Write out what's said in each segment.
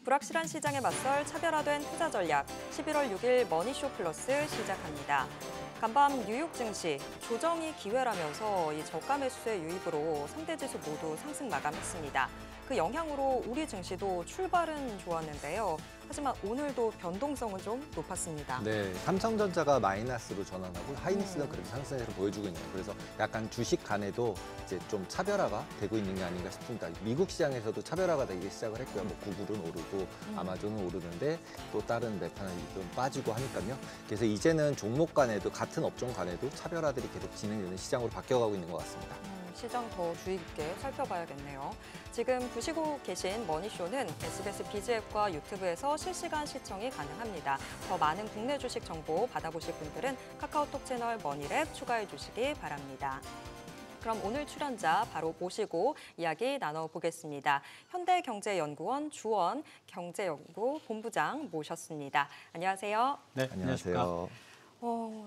불확실한 시장에 맞설 차별화된 투자 전략, 11월 6일 머니쇼 플러스 시작합니다. 간밤 뉴욕 증시, 조정이 기회라면서 이 저가 매수의 유입으로 3대 지수 모두 상승 마감했습니다. 그 영향으로 우리 증시도 출발은 좋았는데요. 하지만 오늘도 변동성은 좀 높았습니다. 네, 삼성전자가 마이너스로 전환하고 하이닉스는 그렇게 상승세를 보여주고 있네요. 그래서 약간 주식 간에도 이제 좀 차별화가 되고 있는 게 아닌가 싶습니다. 미국 시장에서도 차별화가 되기 시작을 했고요. 뭐 구글은 오르고 아마존은 오르는데 또 다른 메타는 좀 빠지고 하니까요. 그래서 이제는 종목 간에도 같은 업종 간에도 차별화들이 계속 진행되는 시장으로 바뀌어가고 있는 것 같습니다. 시장 더 주의 깊게 살펴봐야겠네요. 지금 보시고 계신 머니쇼는 SBS 비즈앱과 유튜브에서 실시간 시청이 가능합니다. 더 많은 국내 주식 정보 받아보실 분들은 카카오톡 채널 머니랩 추가해 주시기 바랍니다. 그럼 오늘 출연자 바로 모시고 이야기 나눠보겠습니다. 현대경제연구원 주원 경제연구 본부장 모셨습니다. 안녕하세요. 네, 안녕하세요.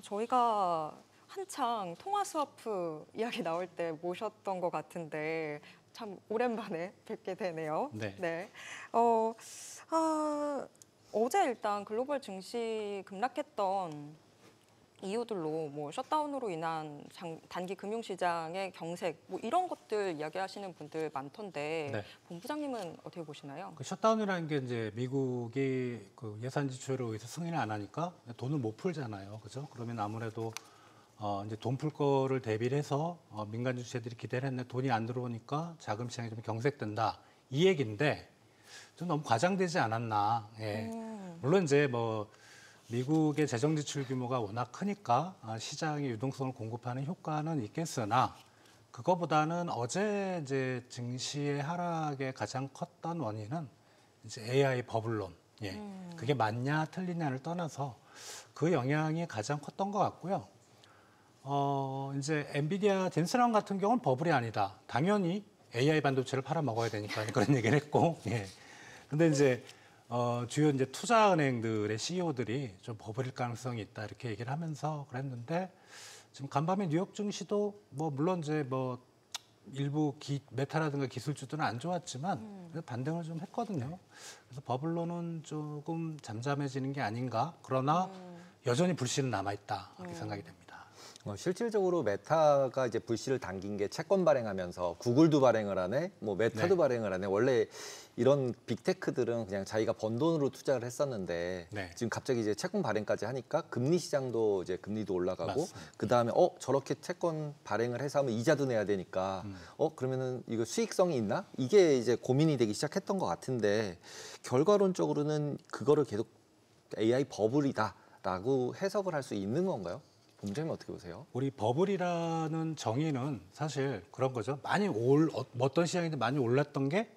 저희가 한창 통화 스와프 이야기 나올 때 모셨던 것 같은데 참 오랜만에 뵙게 되네요. 네. 어제 일단 글로벌 증시 급락했던 이유들로 뭐 셧다운으로 인한 단기 금융시장의 경색 뭐 이런 것들 이야기하시는 분들 많던데 네. 본부장님은 어떻게 보시나요? 그 셧다운이라는 게 이제 미국이 그 예산 지출에 의해서 승인을 안 하니까 돈을 못 풀잖아요. 그죠? 그러면 아무래도 이제 돈 풀 거를 대비를 해서 민간 주체들이 기대를 했는데 돈이 안 들어오니까 자금 시장이 좀 경색된다. 이 얘기인데 좀 너무 과장되지 않았나. 예. 물론 이제 뭐 미국의 재정 지출 규모가 워낙 크니까 시장의 유동성을 공급하는 효과는 있겠으나 그거보다는 어제 이제 증시의 하락의 가장 컸던 원인은 이제 AI 버블론. 예. 그게 맞냐 틀리냐를 떠나서 그 영향이 가장 컸던 것 같고요. 이제 엔비디아 젠슨왕 같은 경우는 버블이 아니다. 당연히 AI 반도체를 팔아 먹어야 되니까 그런 얘기를 했고, 예. 근데 이제 주요 이제 투자은행들의 CEO들이 좀 버블일 가능성이 있다 이렇게 얘기를 하면서 그랬는데 지금 간밤에 뉴욕 증시도 뭐 물론 이제 뭐 일부 메타라든가 기술주들은 안 좋았지만 반등을 좀 했거든요. 그래서 버블로는 조금 잠잠해지는 게 아닌가. 그러나 여전히 불씨는 남아 있다 이렇게 생각이 됩니다. 실질적으로 메타가 이제 불씨를 당긴 게 채권 발행하면서 구글도 발행을 하네, 뭐 메타도 발행을 하네. 원래 이런 빅테크들은 그냥 자기가 번 돈으로 투자를 했었는데 지금 갑자기 이제 채권 발행까지 하니까 금리 시장도 이제 금리도 올라가고 그 다음에 저렇게 채권 발행을 해서 하면 이자도 내야 되니까 그러면은 이거 수익성이 있나? 이게 이제 고민이 되기 시작했던 것 같은데 결과론적으로는 그거를 계속 AI 버블이다라고 해석을 할 수 있는 건가요? 본부장님 어떻게 보세요? 우리 버블이라는 정의는 사실 그런 거죠. 어떤 시장인데 많이 올랐던 게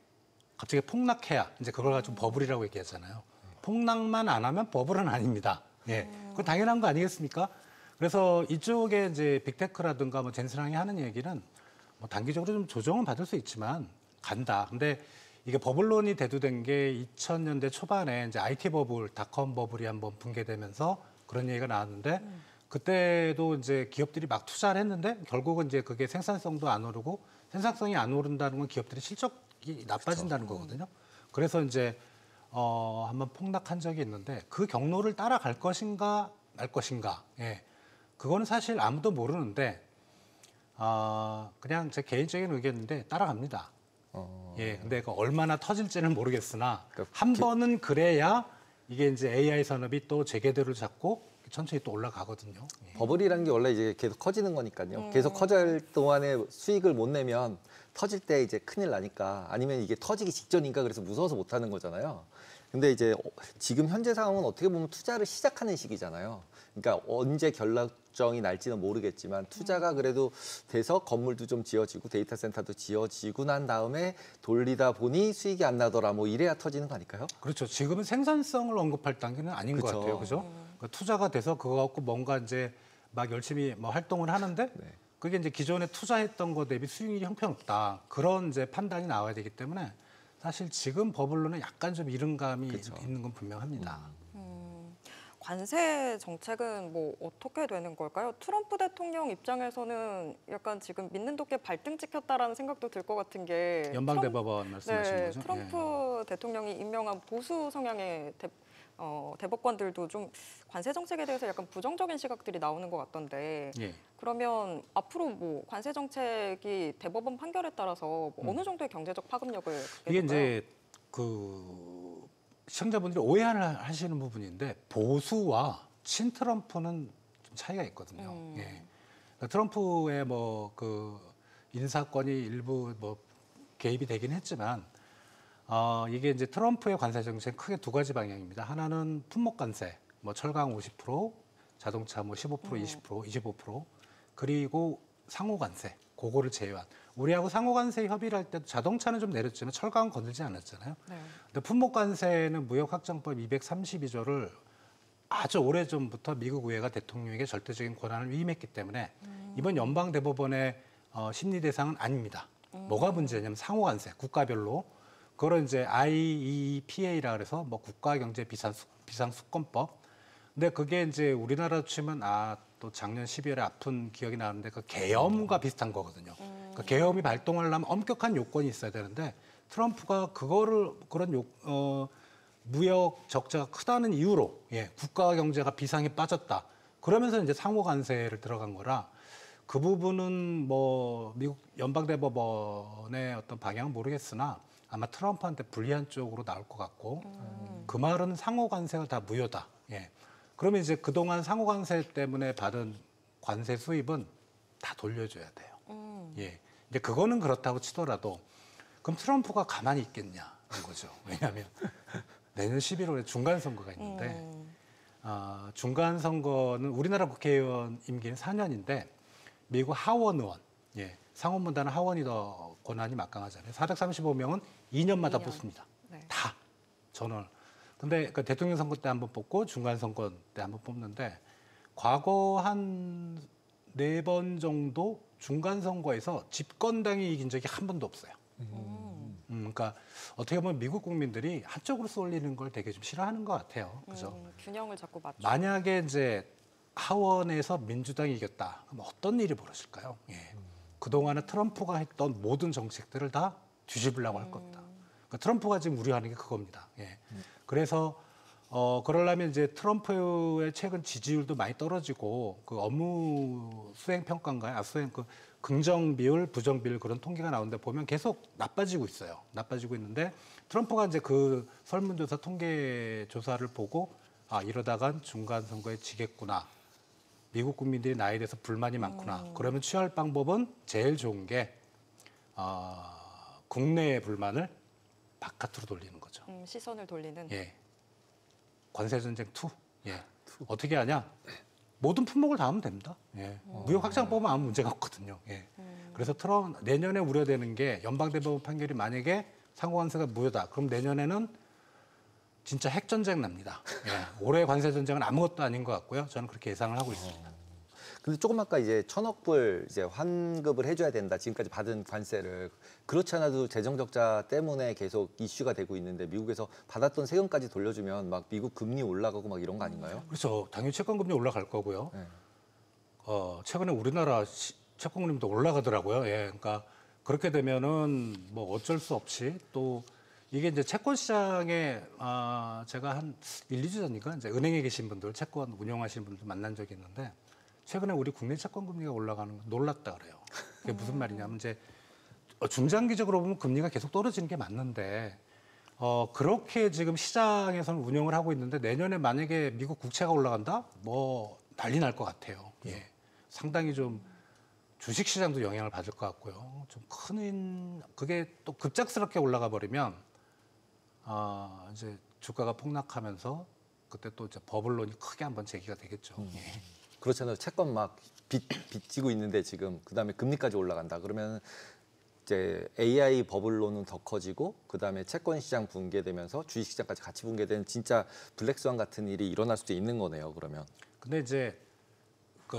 갑자기 폭락해야 이제 그걸 가지고 버블이라고 얘기하잖아요. 폭락만 안 하면 버블은 아닙니다. 예, 그건 당연한 거 아니겠습니까? 그래서 이쪽에 이제 빅테크라든가 뭐 젠슨왕이 하는 얘기는 뭐 단기적으로 좀 조정은 받을 수 있지만 간다. 근데 이게 버블론이 대두된 게 2000년대 초반에 이제 IT 버블, 닷컴 버블이 한번 붕괴되면서 그런 얘기가 나왔는데. 그때도 이제 기업들이 막 투자를 했는데 결국은 이제 그게 생산성도 안 오르고 생산성이 안 오른다는 건 기업들의 실적이 나빠진다는 거거든요. 그래서 이제 한번 폭락한 적이 있는데 그 경로를 따라갈 것인가 말 것인가. 예. 그거는 사실 아무도 모르는데 그냥 제 개인적인 의견인데 따라갑니다. 예. 근데 그 얼마나 터질지는 모르겠으나 한 번은 그래야 이게 이제 AI 산업이 또 재궤도를 잡고 천천히 또 올라가거든요. 버블이라는 게 원래 이제 계속 커지는 거니까요. 계속 커질 동안에 수익을 못 내면 터질 때 이제 큰일 나니까 아니면 이게 터지기 직전인가 그래서 무서워서 못 하는 거잖아요. 근데 이제 지금 현재 상황은 어떻게 보면 투자를 시작하는 시기잖아요. 그러니까 언제 결정이 날지는 모르겠지만 투자가 그래도 돼서 건물도 좀 지어지고 데이터 센터도 지어지고 난 다음에 돌리다 보니 수익이 안 나더라 뭐 이래야 터지는 거 아닐까요? 그렇죠. 지금은 생산성을 언급할 단계는 아닌 것 같아요. 그죠? 그러니까 투자가 돼서 그거 갖고 뭔가 이제 막 열심히 뭐 활동을 하는데 그게 이제 기존에 투자했던 거 대비 수익이 형편없다. 그런 이제 판단이 나와야 되기 때문에 사실 지금 버블로는 약간 좀 이른감이 있는 건 분명합니다. 관세 정책은 뭐 어떻게 되는 걸까요? 트럼프 대통령 입장에서는 약간 지금 믿는 도끼에 발등 찍혔다라는 생각도 들 것 같은 게 연방대법원 말씀하시는 거죠? 트럼프 대통령이 임명한 보수 성향의 대법관들도 좀 관세 정책에 대해서 약간 부정적인 시각들이 나오는 것 같던데 예. 그러면 앞으로 뭐 관세 정책이 대법원 판결에 따라서 뭐 어느 정도의 경제적 파급력을 갖게 이게 될까요? 이제 그 시청자분들이 오해하시는 부분인데 보수와 친트럼프는 좀 차이가 있거든요. 예. 그러니까 트럼프의 뭐 그 인사권이 일부 뭐 개입이 되긴 했지만 이게 이제 트럼프의 관세 정책 크게 두 가지 방향입니다. 하나는 품목 관세, 뭐 철강 50%, 자동차 뭐 15%, 20%, 25%, 그리고 상호 관세, 그거를 제외한. 우리하고 상호 관세 협의를 할 때도 자동차는 좀 내렸지만 철강은 건들지 않았잖아요. 네. 근데 품목 관세는 무역 확장법 232조를 아주 오래전부터 미국 의회가 대통령에게 절대적인 권한을 위임했기 때문에 이번 연방 대법원의 심리 대상은 아닙니다. 뭐가 문제냐면 상호 관세, 국가별로 그걸 이제 IEEPA라 그래서 뭐 국가경제 비상수권법. 근데 그게 이제 우리나라로 치면 또 작년 12월에 아픈 기억이 나는데 그 계엄과 비슷한 거거든요. 그러니까 계엄이 발동하려면 엄격한 요건이 있어야 되는데 트럼프가 그거를 그런 무역 적자가 크다는 이유로 국가 경제가 비상에 빠졌다. 그러면서 이제 상호 관세를 들어간 거라 그 부분은 뭐 미국 연방대법원의 어떤 방향은 모르겠으나 아마 트럼프한테 불리한 쪽으로 나올 것 같고 그 말은 상호 관세가 다 무효다. 예. 그러면 이제 그동안 상호 관세 때문에 받은 관세 수입은 다 돌려줘야 돼요. 예. 근데 그거는 그렇다고 치더라도 그럼 트럼프가 가만히 있겠냐는 거죠. 왜냐하면 내년 11월에 중간 선거가 있는데 중간 선거는 우리나라 국회의원 임기는 4년인데 미국 하원 의원, 상원보다는 하원이 더 권한이 막강하잖아요. 435명은 2년마다 2년. 뽑습니다. 네. 다 전원. 근데 그 대통령 선거 때 한번 뽑고 중간 선거 때 한번 뽑는데 과거 한 4번 정도 중간 선거에서 집권당이 이긴 적이 한 번도 없어요. 그러니까 어떻게 보면 미국 국민들이 한쪽으로 쏠리는 걸 되게 좀 싫어하는 것 같아요. 그죠? 균형을 자꾸 맞추. 만약에 이제 하원에서 민주당이 이겼다. 그럼 어떤 일이 벌어질까요? 그동안에 트럼프가 했던 모든 정책들을 다 뒤집으려고 할 겁니다. 그러니까 트럼프가 지금 우려하는 게 그겁니다. 그래서 그러려면 이제 트럼프의 최근 지지율도 많이 떨어지고 그 업무 수행 평가인가요? 수행 그 긍정 비율, 부정 비율 그런 통계가 나오는데 보면 계속 나빠지고 있어요. 나빠지고 있는데 트럼프가 이제 그 설문조사 통계 조사를 보고 이러다간 중간 선거에 지겠구나. 미국 국민들이 나에 대해서 불만이 많구나. 그러면 취할 방법은 제일 좋은 게 국내의 불만을 바깥으로 돌리는 거죠. 시선을 돌리는. 관세 전쟁 2. 어떻게 하냐? 모든 품목을 다 하면 됩니다. 무역 확장법은 아무 문제가 없거든요. 그래서 내년에 우려되는 게 연방대법원 판결이 만약에 상호관세가 무효다. 그럼 내년에는 진짜 핵전쟁 납니다. 올해 관세 전쟁은 아무것도 아닌 것 같고요. 저는 그렇게 예상을 하고 있습니다. 근데 조금 아까 이제 1,000억 불 이제 환급을 해줘야 된다. 지금까지 받은 관세를 그렇지 않아도 재정 적자 때문에 계속 이슈가 되고 있는데 미국에서 받았던 세금까지 돌려주면 막 미국 금리 올라가고 막 이런 거 아닌가요? 그렇죠. 당연히 채권금리 올라갈 거고요. 최근에 우리나라 채권금리도 올라가더라고요. 그러니까 그렇게 되면은 뭐 어쩔 수 없이 또 이게 이제 채권 시장에 제가 한 1, 2주 전인가 이제 은행에 계신 분들, 채권 운영하시는 분들 만난 적이 있는데 최근에 우리 국내 채권 금리가 올라가는 거 놀랐다 그래요. 그게 무슨 말이냐면 이제 중장기적으로 보면 금리가 계속 떨어지는 게 맞는데 그렇게 지금 시장에서는 운영을 하고 있는데 내년에 만약에 미국 국채가 올라간다? 뭐 난리 날 것 같아요. 상당히 좀 주식 시장도 영향을 받을 것 같고요. 좀 큰 그게 또 급작스럽게 올라가 버리면 이제 주가가 폭락하면서 그때 또 이제 버블론이 크게 한번 제기가 되겠죠. 그렇잖아요. 채권 막 빚지고 있는데 지금 그다음에 금리까지 올라간다. 그러면 이제 AI 버블론은 더 커지고 그다음에 채권 시장 붕괴되면서 주식 시장까지 같이 붕괴되는 진짜 블랙스완 같은 일이 일어날 수도 있는 거네요. 그러면. 근데 이제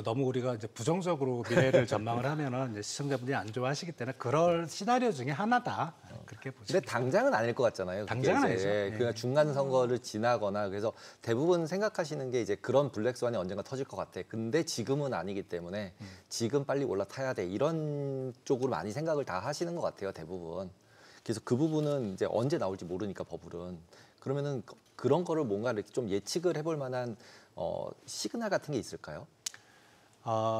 너무 우리가 이제 부정적으로 미래를 전망을 하면은 이제 시청자분들이 안 좋아하시기 때문에 그럴 시나리오 중에 하나다 그렇게 보시면. 근데 당장은 아닐 것 같잖아요. 그게 당장은 이제. 아니죠. 그냥 예. 중간 선거를 지나거나 그래서 대부분 생각하시는 게 이제 그런 블랙스완이 언젠가 터질 것 같아. 근데 지금은 아니기 때문에 지금 빨리 올라타야 돼. 이런 쪽으로 많이 생각을 다 하시는 것 같아요. 대부분. 그래서 그 부분은 이제 언제 나올지 모르니까 버블은. 그러면은 그런 거를 뭔가 이렇게 좀 예측을 해볼 만한 시그널 같은 게 있을까요?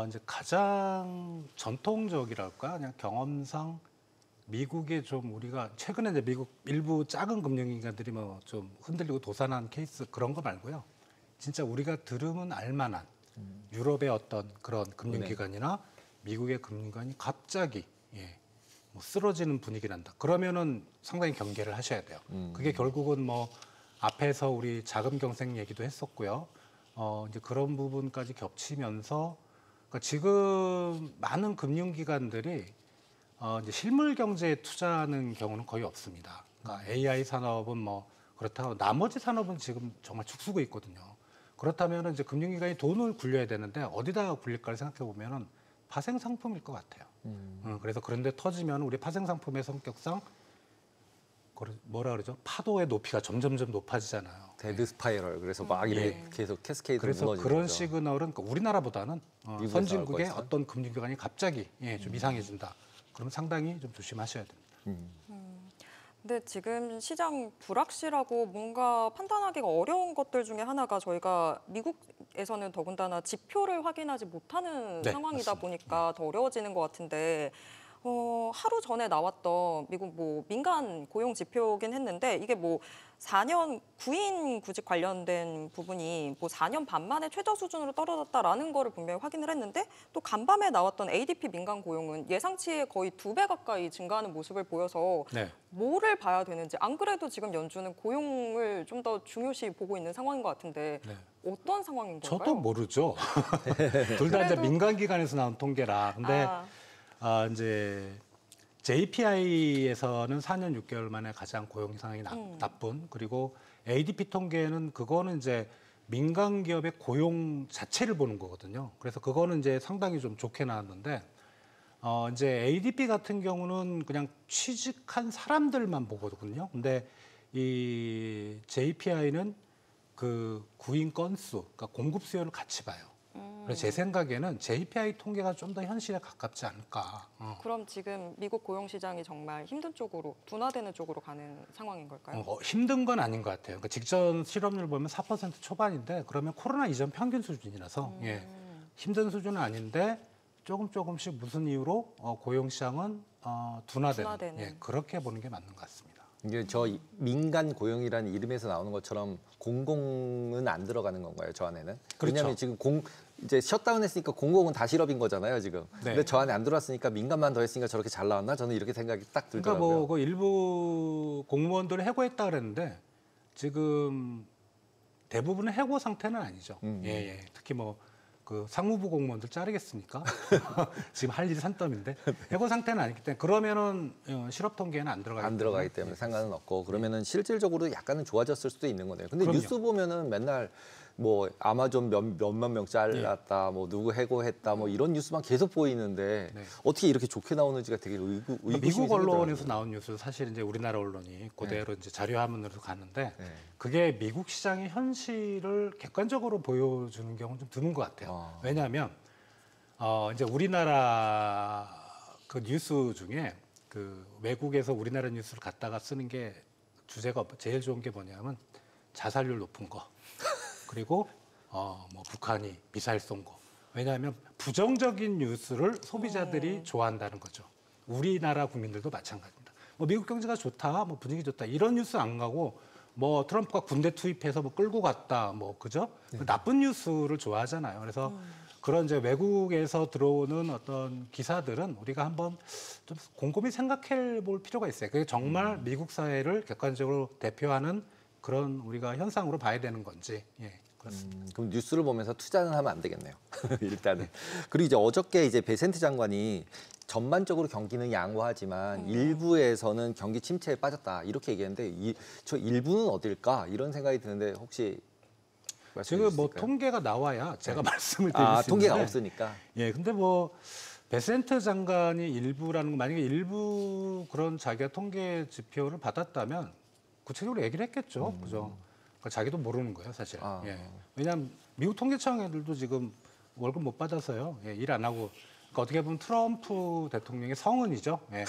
이제 가장 전통적이랄까 그냥 경험상 미국의 좀 우리가 최근에 이제 미국 일부 작은 금융기관들이 뭐 좀 흔들리고 도산한 케이스 그런 거 말고요. 진짜 우리가 들으면 알만한 유럽의 어떤 그런 금융기관이나 미국의 금융기관이 갑자기 뭐 쓰러지는 분위기란다. 그러면은 상당히 경계를 하셔야 돼요. 그게 결국은 뭐 앞에서 우리 자금 경색 얘기도 했었고요. 이제 그런 부분까지 겹치면서 그러니까 지금 많은 금융기관들이 이제 실물 경제에 투자하는 경우는 거의 없습니다. 그러니까 AI 산업은 뭐 그렇다고 나머지 산업은 지금 정말 죽쓰고 있거든요. 그렇다면 이제 금융기관이 돈을 굴려야 되는데 어디다가 굴릴까를 생각해 보면은 파생 상품일 것 같아요. 그래서 그런데 터지면 우리 파생 상품의 성격상 뭐라 그러죠? 파도의 높이가 점점점 높아지잖아요. 데드 스파이럴. 그래서 막 이렇게 계속 캐스케이드 그래서 무너지는 그런 거죠. 시그널은 그러니까 우리나라보다는 미국에서 선진국의 나올 거 어떤 금융기관이 갑자기 좀 이상해진다. 그럼 상당히 좀 조심하셔야 됩니다. 근데 지금 시장 불확실하고 뭔가 판단하기가 어려운 것들 중에 하나가 저희가 미국에서는 더군다나 지표를 확인하지 못하는 네, 상황이다 맞습니다. 보니까 더 어려워지는 것 같은데 하루 전에 나왔던 미국 뭐 민간 고용 지표긴 했는데 이게 뭐 4년 구인 구직 관련된 부분이 뭐 4년 반 만에 최저 수준으로 떨어졌다라는 거를 분명히 확인을 했는데 또 간밤에 나왔던 ADP 민간 고용은 예상치의 거의 2배 가까이 증가하는 모습을 보여서 네. 뭐를 봐야 되는지 안 그래도 지금 연준은 고용을 좀 더 중요시 보고 있는 상황인 것 같은데 네. 어떤 상황인 걸까요? 저도 모르죠. 둘 다 이제 그래도- 민간 기관에서 나온 통계라. 근데 이제 JPI에서는 4년 6개월 만에 가장 고용 상황이 나쁜 그리고 ADP 통계는 그거는 이제 민간 기업의 고용 자체를 보는 거거든요. 그래서 그거는 이제 상당히 좀 좋게 나왔는데 이제 ADP 같은 경우는 그냥 취직한 사람들만 보거든요. 근데 이 JPI는 그 구인 건수, 그러니까 공급 수요를 같이 봐요. 그래서 제 생각에는 JPI 통계가 좀 더 현실에 가깝지 않을까. 그럼 지금 미국 고용 시장이 정말 힘든 쪽으로 둔화되는 쪽으로 가는 상황인 걸까요? 힘든 건 아닌 것 같아요. 그러니까 직전 실업률 보면 4% 초반인데 그러면 코로나 이전 평균 수준이라서 힘든 수준은 아닌데 조금씩 무슨 이유로 고용 시장은 둔화되는 그렇게 보는 게 맞는 것 같습니다. 이게 저 민간 고용이라는 이름에서 나오는 것처럼 공공은 안 들어가는 건가요? 저 안에는? 그렇죠. 왜냐하면 지금 이제 셧다운했으니까 공공은 다 실업인 거잖아요, 지금. 네. 근데 저 안에 안 들어왔으니까 민간만 더 했으니까 저렇게 잘 나왔나? 저는 이렇게 생각이 딱 그러니까 들더라고요. 뭐 그 일부 공무원들을 해고했다 그랬는데 지금 대부분은 해고 상태는 아니죠. 예. 특히 뭐 그 상무부 공무원들 자르겠습니까? 지금 할 일이 산더미인데 해고 상태는 아니기 때문에 그러면은 실업 통계에는 안 들어가기 안 들어가기 때문에 상관은 없고 그러면은 실질적으로 약간은 좋아졌을 수도 있는 거네요. 근데 그럼요. 뉴스 보면은 맨날 뭐 아마존 몇만 명 잘랐다, 뭐 누구 해고했다, 뭐 이런 뉴스만 계속 보이는데 네. 어떻게 이렇게 좋게 나오는지가 되게 의구심이 미국 언론에서 생기더라고요. 나온 뉴스 사실 이제 우리나라 언론이 그대로 이제 자료 화면으로 가는데 네. 그게 미국 시장의 현실을 객관적으로 보여주는 경우는 좀 드문 것 같아요. 왜냐하면 이제 우리나라 그 뉴스 중에 그 외국에서 우리나라 뉴스를 갖다가 쓰는 게 주제가 제일 좋은 게 뭐냐면 자살률 높은 거 그리고 뭐 북한이 미사일 쏜 거. 왜냐하면 부정적인 뉴스를 소비자들이 좋아한다는 거죠. 우리나라 국민들도 마찬가지입니다. 뭐 미국 경제가 좋다, 뭐 분위기 좋다 이런 뉴스 안 가고 뭐 트럼프가 군대 투입해서 뭐 끌고 갔다, 뭐 그죠? 나쁜 뉴스를 좋아하잖아요. 그래서 그런 이제 외국에서 들어오는 어떤 기사들은 우리가 한번 좀 곰곰이 생각해 볼 필요가 있어요. 그게 정말 미국 사회를 객관적으로 대표하는 그런 우리가 현상으로 봐야 되는 건지. 그렇습니다. 그럼 뉴스를 보면서 투자는 하면 안 되겠네요. 일단은. 그리고 이제 어저께 이제 베센트 장관이 전반적으로 경기는 양호하지만 일부에서는 경기 침체에 빠졌다 이렇게 얘기했는데 저 일부는 어딜까 이런 생각이 드는데 혹시 말씀해 지금 뭐 주실까요? 통계가 나와야 제가 말씀을 드릴 아, 수 있는데 통계가 없으니까. 예, 근데 뭐 베센트 장관이 일부라는 건 만약에 일부 그런 자기가 통계 지표를 받았다면 구체적으로 얘기를 했겠죠, 그죠? 그러니까 자기도 모르는 거예요, 사실. 아. 예. 왜냐하면 미국 통계청 애들도 지금 월급 못 받아서요, 예, 일 안 하고. 그러니까 어떻게 보면 트럼프 대통령의 성은이죠. 예.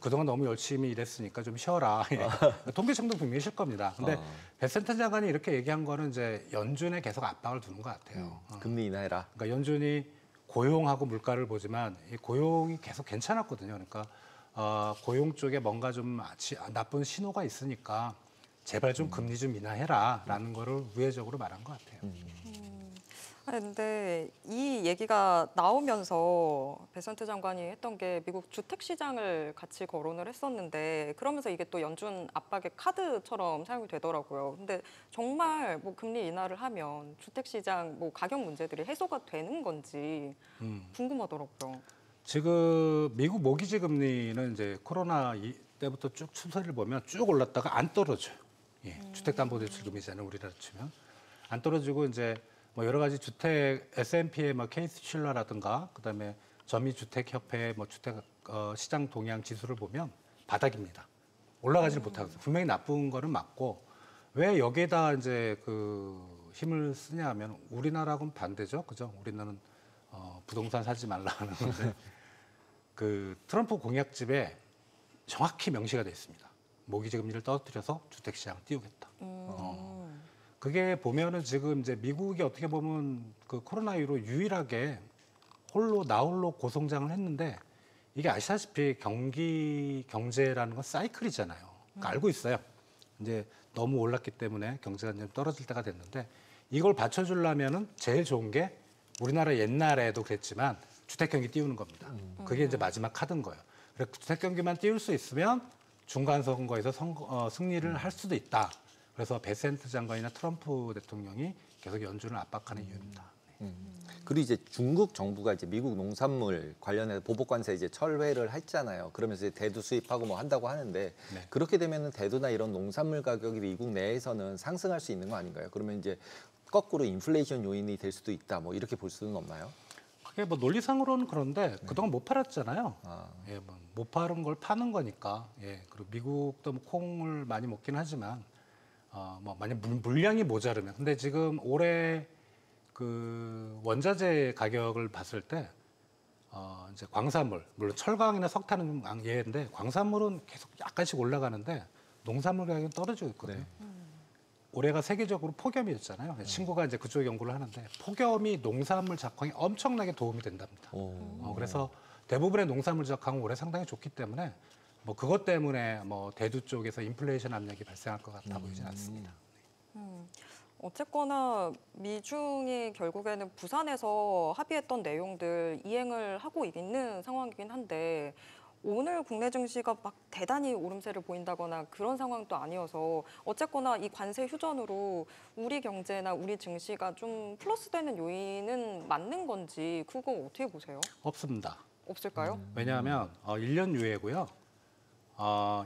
그동안 너무 열심히 일했으니까 좀 쉬어라. 예. 통계청도 분명히 쉴 겁니다. 근데 베센트 장관이 이렇게 얘기한 거는 이제 연준에 계속 압박을 두는 것 같아요. 금리 인하해라. 그러니까 연준이 고용하고 물가를 보지만 이 고용이 계속 괜찮았거든요. 그러니까 고용 쪽에 뭔가 좀 나쁜 신호가 있으니까 제발 좀 금리 좀 인하해라라는 거를 우회적으로 말한 것 같아요. 아니, 근데 이 얘기가 나오면서 베센트 장관이 했던 게 미국 주택 시장을 같이 거론을 했었는데 그러면서 이게 또 연준 압박의 카드처럼 사용이 되더라고요. 근데 정말 뭐 금리 인하를 하면 주택 시장 뭐 가격 문제들이 해소가 되는 건지 궁금하더라고요. 지금 미국 모기지 금리는 이제 코로나 때부터 쭉 추세를 보면 쭉 올랐다가 안 떨어져요. 예, 주택담보대출금이잖아요, 우리나라 치면 안 떨어지고 이제 뭐 여러 가지 주택 S&P의 뭐 케이스 슐러라든가 그다음에 전미주택협회 뭐 주택 시장 동향 지수를 보면 바닥입니다. 올라가지를 못하고 있어요. 분명히 나쁜 거는 맞고 왜 여기에다 이제 그 힘을 쓰냐하면 우리나라하고는 반대죠, 그죠? 우리나라는 부동산 사지 말라는 건데 그 트럼프 공약집에 정확히 명시가 돼 있습니다. 모기지 금리를 떨어뜨려서 주택 시장을 띄우겠다. 그게 보면은 지금 이제 미국이 어떻게 보면 그 코로나 이후로 유일하게 나홀로 고성장을 했는데 이게 아시다시피 경제라는 건 사이클이잖아요. 그러니까 알고 있어요. 이제 너무 올랐기 때문에 경제가 좀 떨어질 때가 됐는데 이걸 받쳐주려면은 제일 좋은 게 우리나라 옛날에도 그랬지만 주택 경기 띄우는 겁니다. 그게 이제 마지막 카드인 거예요. 그래서 주택 경기만 띄울 수 있으면 중간 선거에서 승리를 할 수도 있다. 그래서 베센트 장관이나 트럼프 대통령이 계속 연준을 압박하는 이유입니다. 그리고 이제 중국 정부가 이제 미국 농산물 관련해서 보복 관세 이제 철회를 했잖아요. 그러면서 이제 대두 수입하고 뭐 한다고 하는데 네. 그렇게 되면은 대두나 이런 농산물 가격이 미국 내에서는 상승할 수 있는 거 아닌가요? 그러면 이제 거꾸로 인플레이션 요인이 될 수도 있다. 뭐 이렇게 볼 수는 없나요? 그게 뭐 논리상으로는 그런데 그동안 못 팔았잖아요. 아. 예, 뭐 못 팔은 걸 파는 거니까. 예, 그리고 미국도 뭐 콩을 많이 먹긴 하지만 뭐 만약 물량이 모자르면 근데 지금 올해 그 원자재 가격을 봤을 때 이제 광산물 물론 철강이나 석탄은 좀 예인데 광산물은 계속 약간씩 올라가는데 농산물 가격은 떨어지고 있거든요. 네. 올해가 세계적으로 폭염이었잖아요. 친구가 이제 그쪽 연구를 하는데 폭염이 농산물 작황에 엄청나게 도움이 된답니다. 그래서 대부분의 농산물 작황은 올해 상당히 좋기 때문에 뭐 그것 때문에 뭐 대두 쪽에서 인플레이션 압력이 발생할 것 같아 보이진 않습니다. 어쨌거나 미중이 결국에는 부산에서 합의했던 내용들 이행을 하고 있는 상황이긴 한데 오늘 국내 증시가 막 대단히 오름세를 보인다거나 그런 상황도 아니어서 어쨌거나 이 관세 휴전으로 우리 경제나 우리 증시가 좀 플러스되는 요인은 맞는 건지 그거 어떻게 보세요? 없습니다. 없을까요? 왜냐하면 1년 유예고요.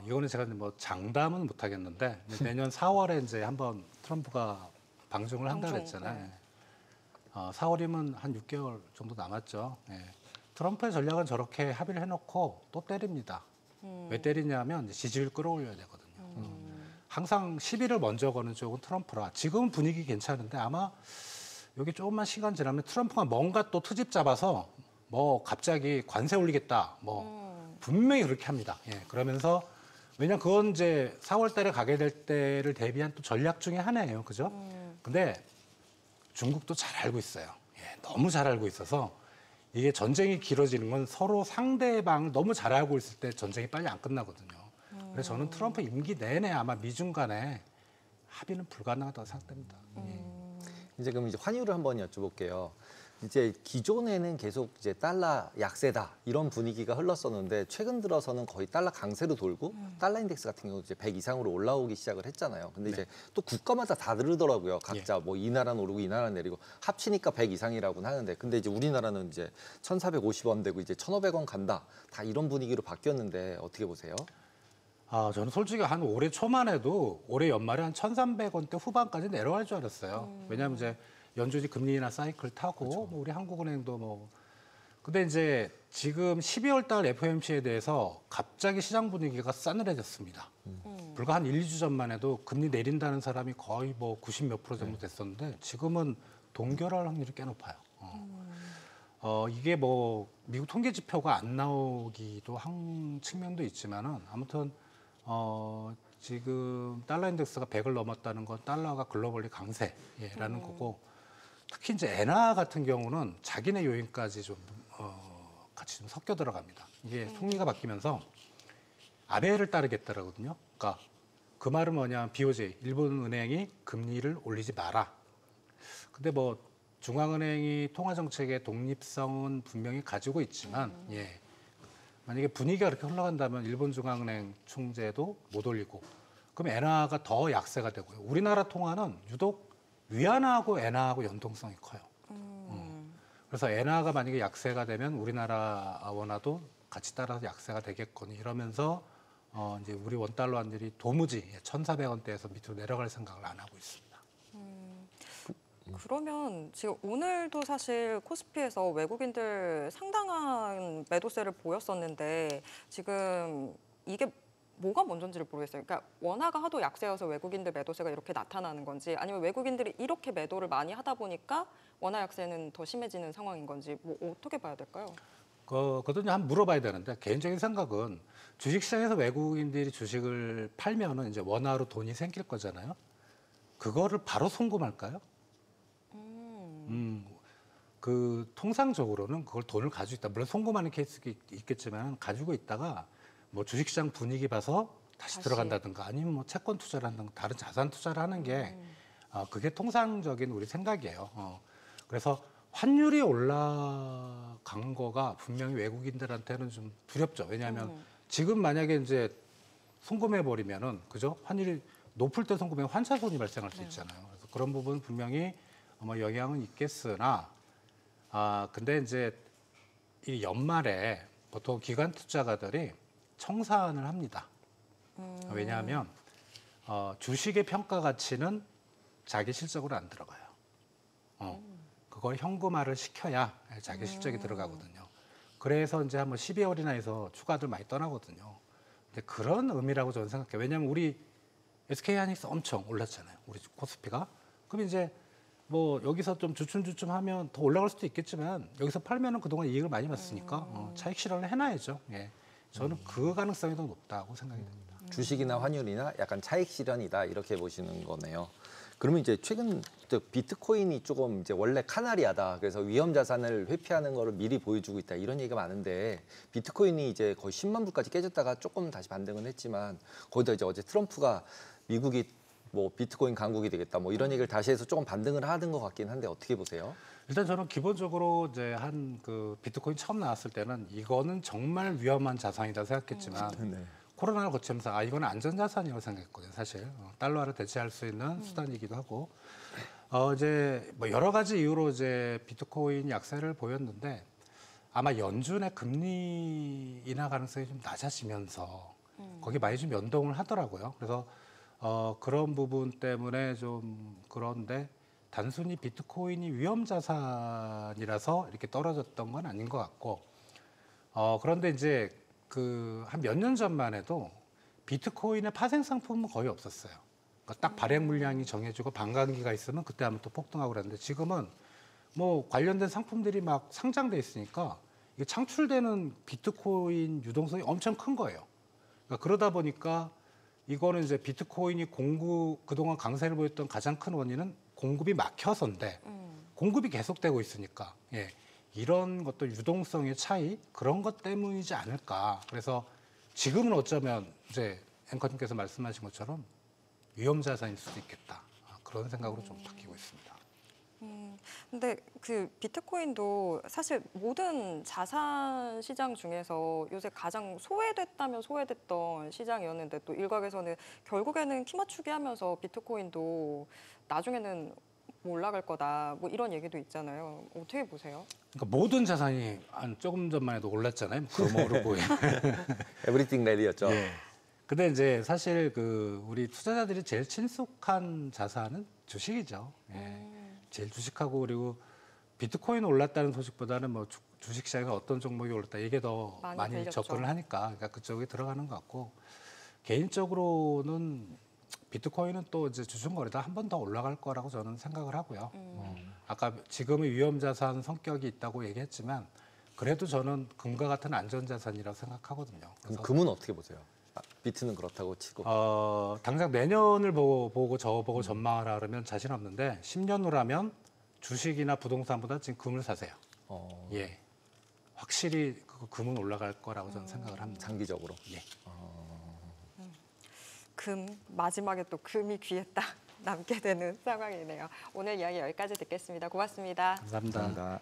이거는 제가 뭐 장담은 못 하겠는데 내년 4월에 이제 한번 트럼프가 방중을 한다 그랬잖아요. 4월이면 한 6개월 정도 남았죠. 예. 트럼프의 전략은 저렇게 합의를 해놓고 또 때립니다. 왜 때리냐면 지지율 끌어올려야 되거든요. 항상 시비를 먼저 거는 쪽은 트럼프라. 지금 분위기 괜찮은데 아마 여기 조금만 시간 지나면 트럼프가 뭔가 또 트집 잡아서 뭐 갑자기 관세 올리겠다. 뭐 분명히 그렇게 합니다. 예. 그러면서 왜냐면 그건 이제 4월 달에 가게 될 때를 대비한 또 전략 중에 하나예요. 그죠? 근데 중국도 잘 알고 있어요. 예. 너무 잘 알고 있어서 이게 전쟁이 길어지는 건 서로 상대방을 너무 잘 알고 있을 때 전쟁이 빨리 안 끝나거든요. 그래서 저는 트럼프 임기 내내 아마 미중 간에 합의는 불가능하다고 생각됩니다. 이제 그럼 이제 환율을 한번 여쭤볼게요. 이제 기존에는 계속 이제 달러 약세다 이런 분위기가 흘렀었는데 최근 들어서는 거의 달러 강세로 돌고 달러 인덱스 같은 경우 이제 100 이상으로 올라오기 시작을 했잖아요. 근데 이제 또 국가마다 다 다르더라고요. 각자 뭐 이 나라는 오르고 이 나라는 내리고 합치니까 100 이상이라고는 하는데 근데 이제 우리나라는 이제 1,450원 되고 이제 1,500원 간다. 다 이런 분위기로 바뀌었는데 어떻게 보세요? 저는 솔직히 한 올해 초만 해도 올해 연말에 한 1,300원대 후반까지 내려갈 줄 알았어요. 왜냐하면 이제 연준이 금리 인하 사이클 타고 뭐 우리 한국은행도 뭐 근데 이제 지금 12월 달 FOMC에 대해서 갑자기 시장 분위기가 싸늘해졌습니다. 불과 한 1, 2주 전만 해도 금리 내린다는 사람이 거의 뭐 90 몇 프로 정도 됐었는데 지금은 동결할 확률이 꽤 높아요. 이게 뭐 미국 통계 지표가 안 나오기도 한 측면도 있지만은 아무튼 지금 달러 인덱스가 100을 넘었다는 건 달러가 글로벌리 강세라는 거고 특히 이제 엔화 같은 경우는 자기네 요인까지 좀 같이 좀 섞여 들어갑니다. 이게 총리가 바뀌면서 아베를 따르겠다라거든요. 그러니까 그 말은 뭐냐, BOJ 일본 은행이 금리를 올리지 마라. 근데 뭐 중앙은행이 통화 정책의 독립성은 분명히 가지고 있지만, 만약에 분위기가 그렇게 흘러간다면 일본 중앙은행 총재도 못 올리고, 그럼 엔화가 더 약세가 되고요. 우리나라 통화는 유독 위안화하고 엔화하고 연동성이 커요. 그래서 엔화가 만약에 약세가 되면 우리나라 원화도 같이 따라서 약세가 되겠거니 이러면서 이제 우리 원달러 환율이 도무지 1,400원대에서 밑으로 내려갈 생각을 안 하고 있습니다. 그러면 지금 오늘도 사실 코스피에서 외국인들 상당한 매도세를 보였었는데 지금 이게 뭐가 먼저인지를 모르겠어요. 그러니까 원화가 하도 약세여서 외국인들 매도세가 이렇게 나타나는 건지 아니면 외국인들이 이렇게 매도를 많이 하다 보니까 원화 약세는 더 심해지는 상황인 건지 뭐 어떻게 봐야 될까요? 그것도 한번 물어봐야 되는데 개인적인 생각은 주식시장에서 외국인들이 주식을 팔면은 이제 원화로 돈이 생길 거잖아요. 그거를 바로 송금할까요? 그 통상적으로는 그걸 돈을 가지고 있다. 물론 송금하는 케이스가 있겠지만 가지고 있다가 뭐 주식시장 분위기 봐서 다시 들어간다든가 아니면 뭐 채권 투자를 한다든가 다른 자산 투자를 하는 게 그게 통상적인 우리 생각이에요. 그래서 환율이 올라간 거가 분명히 외국인들한테는 좀 두렵죠. 왜냐하면 지금 만약에 이제 송금해 버리면은 그죠? 환율이 높을 때 송금하면 환차손이 발생할 수 있잖아요. 그래서 그런 부분 분명히 영향은 있겠으나 근데 이제 이 연말에 보통 기관 투자가들이 청산을 합니다. 왜냐하면 주식의 평가 가치는 자기 실적으로 안 들어가요. 그걸 현금화를 시켜야 자기 실적이 들어가거든요. 그래서 이제 한번 12월이나 해서 추가들 많이 떠나거든요. 근데 그런 의미라고 저는 생각해요. 왜냐하면 우리 SK하이닉스 엄청 올랐잖아요. 우리 코스피가. 그럼 이제 뭐 여기서 좀 주춤주춤하면 더 올라갈 수도 있겠지만 여기서 팔면은 그동안 이익을 많이 봤으니까 차익 실현을 해놔야죠. 저는 그 가능성이 더 높다고 생각이 됩니다. 주식이나 환율이나 약간 차익 실현이다 이렇게 보시는 거네요. 그러면 이제 최근 비트코인이 조금 이제 원래 카나리아다. 그래서 위험 자산을 회피하는 거를 미리 보여주고 있다. 이런 얘기가 많은데 비트코인이 이제 거의 10만 불까지 깨졌다가 조금 다시 반등은 했지만 거기다 이제 어제 트럼프가 미국이 뭐 비트코인 강국이 되겠다. 뭐 이런 얘기를 다시 해서 조금 반등을 하는 것 같긴 한데 어떻게 보세요? 일단 저는 기본적으로 이제 그 비트코인 처음 나왔을 때는 이거는 정말 위험한 자산이다 생각했지만 코로나를 거치면서 이거는 안전자산이라고 생각했거든요. 사실 달러화를 대체할 수 있는 수단이기도 하고 이제 뭐 여러 가지 이유로 이제 비트코인 약세를 보였는데 아마 연준의 금리 인하 가능성이 좀 낮아지면서 거기 많이 좀 연동을 하더라고요. 그래서 그런 부분 때문에 좀 그런데 단순히 비트코인이 위험 자산이라서 이렇게 떨어졌던 건 아닌 것 같고 그런데 이제 그 한 몇 년 전만 해도 비트코인의 파생 상품은 거의 없었어요. 그러니까 딱 발행 물량이 정해지고 반감기가 있으면 그때 하면 또 폭등하고 그랬는데 지금은 뭐 관련된 상품들이 막 상장돼 있으니까 이게 창출되는 비트코인 유동성이 엄청 큰 거예요. 그러니까 그러다 보니까 이거는 이제 비트코인이 그동안 강세를 보였던 가장 큰 원인은 공급이 막혀서인데 공급이 계속되고 있으니까 이런 것도 유동성의 차이 그런 것 때문이지 않을까. 그래서 지금은 어쩌면 이제 앵커님께서 말씀하신 것처럼 위험 자산일 수도 있겠다. 그런 생각으로 좀 바뀌고 있습니다. 근데 그 비트코인도 사실 모든 자산 시장 중에서 요새 가장 소외됐다면 소외됐던 시장이었는데 또 일각에서는 결국에는 키 맞추기 하면서 비트코인도 나중에는 올라갈 거다 뭐 이런 얘기도 있잖아요. 어떻게 보세요? 그러니까 모든 자산이 한 조금 전만 해도 올랐잖아요. 금오르고 에브리띵 랠리였죠. 근데 이제 사실 우리 투자자들이 제일 친숙한 자산은 주식이죠. 예. 제일 주식하고 그리고 비트코인 올랐다는 소식보다는 뭐 주식 시장에 어떤 종목이 올랐다 이게 더 많이 들렸죠. 접근을 하니까 그러니까 그쪽에 들어가는 것 같고 개인적으로는 비트코인은 또 이제 주중거래다 한 번 더 올라갈 거라고 저는 생각을 하고요. 아까 지금의 위험자산 성격이 있다고 얘기했지만 그래도 저는 금과 같은 안전자산이라고 생각하거든요. 그럼 금은 어떻게 보세요? 비트는 그렇다고 치고. 당장 내년을 보고 저보고 전망하라 그러면 자신 없는데 10년 후라면 주식이나 부동산보다 지금 금을 사세요. 예, 확실히 금은 올라갈 거라고 저는 생각을 합니다. 장기적으로. 예. 금, 마지막에 또 금이 귀에 딱 남게 되는 상황이네요. 오늘 이야기 여기까지 듣겠습니다. 고맙습니다. 감사합니다. 감사합니다.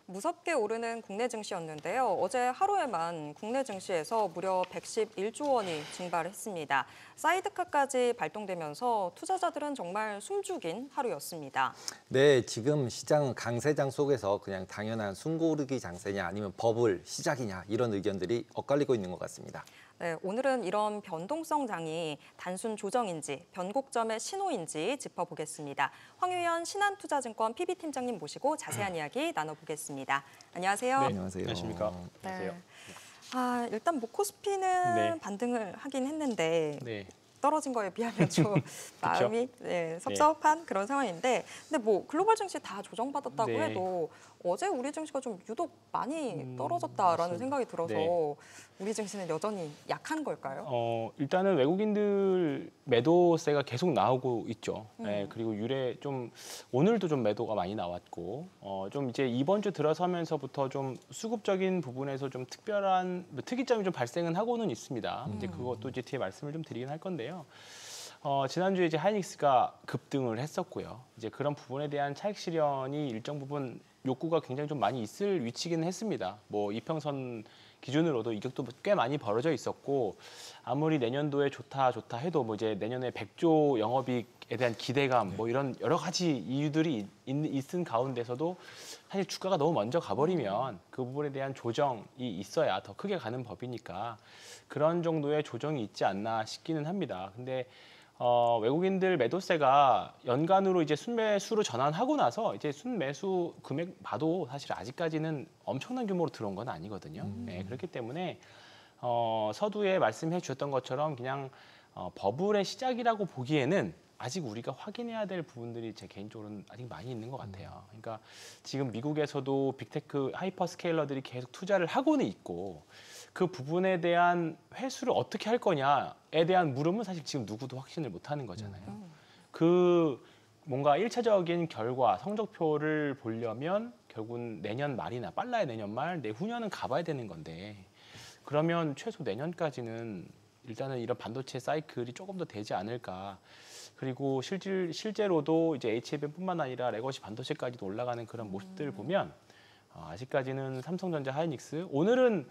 무섭게 오르는 국내 증시였는데요. 어제 하루에만 국내 증시에서 무려 111조 원이 증발했습니다. 사이드카까지 발동되면서 투자자들은 정말 숨죽인 하루였습니다. 네, 지금 시장 강세장 속에서 그냥 당연한 숨고르기 장세냐 아니면 버블 시작이냐 이런 의견들이 엇갈리고 있는 것 같습니다. 네, 오늘은 이런 변동성 장이 단순 조정인지 변곡점의 신호인지 짚어보겠습니다. 황유연 신한투자증권 PB팀장님 모시고 자세한 이야기 나눠보겠습니다. 안녕하세요. 네, 안녕하세요. 안녕하십니까. 네. 안녕하세요. 일단 뭐 코스피는 네. 반등을 하긴 했는데 네. 떨어진 거에 비하면 좀 마음이 섭섭한 그런 상황인데, 근데 뭐 글로벌 증시 다 조정받았다고 네. 해도 어제 우리 증시가 좀 유독 많이 떨어졌다라는 맞습니다. 생각이 들어서 네. 우리 증시는 여전히 약한 걸까요? 일단은 외국인들 매도세가 계속 나오고 있죠. 네, 그리고 좀 오늘도 좀 매도가 많이 나왔고, 좀 이제 이번 주 들어서면서부터 좀 수급적인 부분에서 좀 특별한 특이점이 좀 발생은 하고는 있습니다. 이제 그것도 이제 뒤에 말씀을 좀 드리긴 할 건데요. 지난주에 이제 하이닉스가 급등을 했었고요. 이제 그런 부분에 대한 차익 실현이 일정 부분 욕구가 굉장히 좀 많이 있을 위치기는 했습니다. 뭐 이평선 기준으로도 이격도 꽤 많이 벌어져 있었고, 아무리 내년도에 좋다 해도 뭐 이제 내년에 100조 영업이익에 대한 기대감 뭐 이런 여러 가지 이유들이 있은 가운데서도 사실 주가가 너무 먼저 가버리면 그 부분에 대한 조정이 있어야 더 크게 가는 법이니까 그런 정도의 조정이 있지 않나 싶기는 합니다. 근데 외국인들 매도세가 연간으로 이제 순매수로 전환하고 나서 이제 순매수 금액 봐도 사실 아직까지는 엄청난 규모로 들어온 건 아니거든요. 네, 그렇기 때문에 서두에 말씀해 주셨던 것처럼 그냥 버블의 시작이라고 보기에는 아직 우리가 확인해야 될 부분들이 제 개인적으로는 아직 많이 있는 것 같아요. 그러니까 지금 미국에서도 빅테크 하이퍼스케일러들이 계속 투자를 하고는 있고, 그 부분에 대한 회수를 어떻게 할 거냐에 대한 물음은 사실 지금 누구도 확신을 못 하는 거잖아요. 그 뭔가 1차적인 결과, 성적표를 보려면 결국은 내년 말이나 빨라야 내년 말, 내후년은 가봐야 되는 건데, 그러면 최소 내년까지는 일단은 이런 반도체 사이클이 조금 더 되지 않을까. 그리고 실제로도 이제 HBM뿐만 아니라 레거시 반도체까지도 올라가는 그런 모습들을 보면 아직까지는 삼성전자, 하이닉스, 오늘은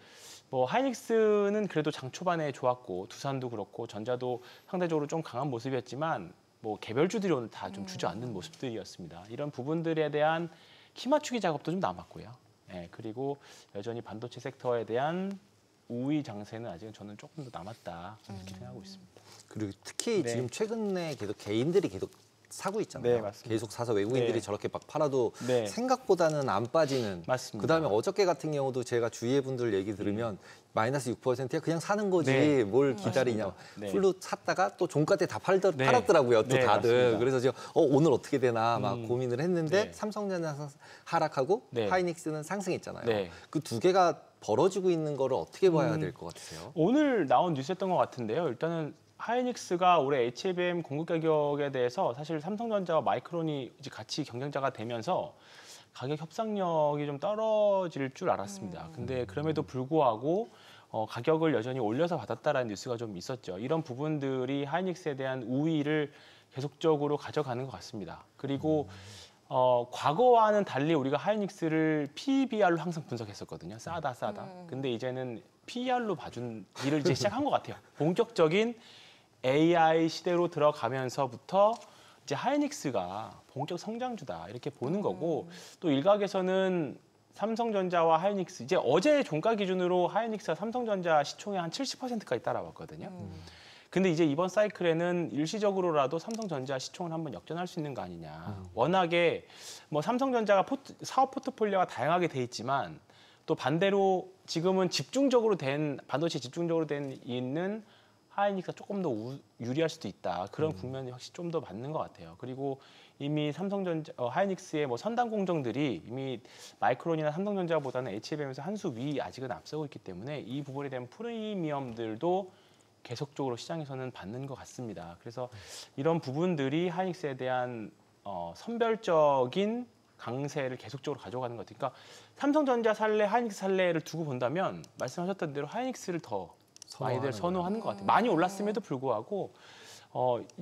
뭐 하이닉스는 그래도 장 초반에 좋았고 두산도 그렇고 전자도 상대적으로 좀 강한 모습이었지만 뭐 개별주들이 오늘 다 좀 주저앉는 모습들이었습니다. 이런 부분들에 대한 키 맞추기 작업도 좀 남았고요. 예, 그리고 여전히 반도체 섹터에 대한 우위 장세는 아직은 저는 조금 더 남았다 이렇게 생각하고 있습니다. 그리고 특히 네. 지금 최근에 계속 개인들이 계속 사고 있잖아요. 네, 맞습니다. 계속 사서 외국인들이 네. 저렇게 막 팔아도 네. 생각보다는 안 빠지는. 맞습니다. 그다음에 어저께 같은 경우도 제가 주위의 분들 얘기 들으면 마이너스 6%야 그냥 사는 거지 네. 뭘 기다리냐. 맞습니다. 네. 풀로 샀다가 또 종가 때 다 네. 팔았더라고요. 또 네, 다들. 맞습니다. 그래서 제가 오늘 어떻게 되나 막 고민을 했는데 네. 삼성전자 하락하고 네. 하이닉스는 상승했잖아요. 네. 그 두 개가 벌어지고 있는 거를 어떻게 봐야 될 것 같으세요? 오늘 나온 뉴스였던 것 같은데요. 일단은 하이닉스가 올해 HBM 공급 가격에 대해서 사실 삼성전자와 마이크론이 이제 같이 경쟁자가 되면서 가격 협상력이 좀 떨어질 줄 알았습니다. 근데 그럼에도 불구하고 가격을 여전히 올려서 받았다라는 뉴스가 좀 있었죠. 이런 부분들이 하이닉스에 대한 우위를 계속적으로 가져가는 것 같습니다. 그리고 과거와는 달리 우리가 하이닉스를 PBR로 항상 분석했었거든요. 싸다. 근데 이제는 PER로 봐준기를 이제 시작한 것 같아요. 본격적인 AI 시대로 들어가면서부터 이제 하이닉스가 본격 성장주다 이렇게 보는 거고 또 일각에서는 삼성전자와 하이닉스 이제 어제 종가 기준으로 하이닉스가 삼성전자 시총의 한 70%까지 따라왔거든요. 근데 이제 이번 사이클에는 일시적으로라도 삼성전자 시총을 한번 역전할 수 있는 거 아니냐. 워낙에 뭐 삼성전자가 사업 포트폴리오가 다양하게 돼 있지만 또 반대로 지금은 집중적으로 된 반도체 집중적으로 된 있는 하이닉스가 조금 더 유리할 수도 있다. 그런 국면이 확실히 좀 더 맞는 것 같아요. 그리고 이미 삼성전자, 하이닉스의 뭐 선단 공정들이 이미 마이크론이나 삼성전자보다는 HBM에서 한 수 위 아직은 앞서고 있기 때문에 이 부분에 대한 프리미엄들도 계속적으로 시장에서는 받는 것 같습니다. 그래서 이런 부분들이 하이닉스에 대한 선별적인 강세를 계속적으로 가져가는 것 같아요. 그러니까 삼성전자 살래, 하이닉스 살래를 두고 본다면 말씀하셨던 대로 하이닉스를 더 많이들 선호하는 것 같아요. 많이 올랐음에도 불구하고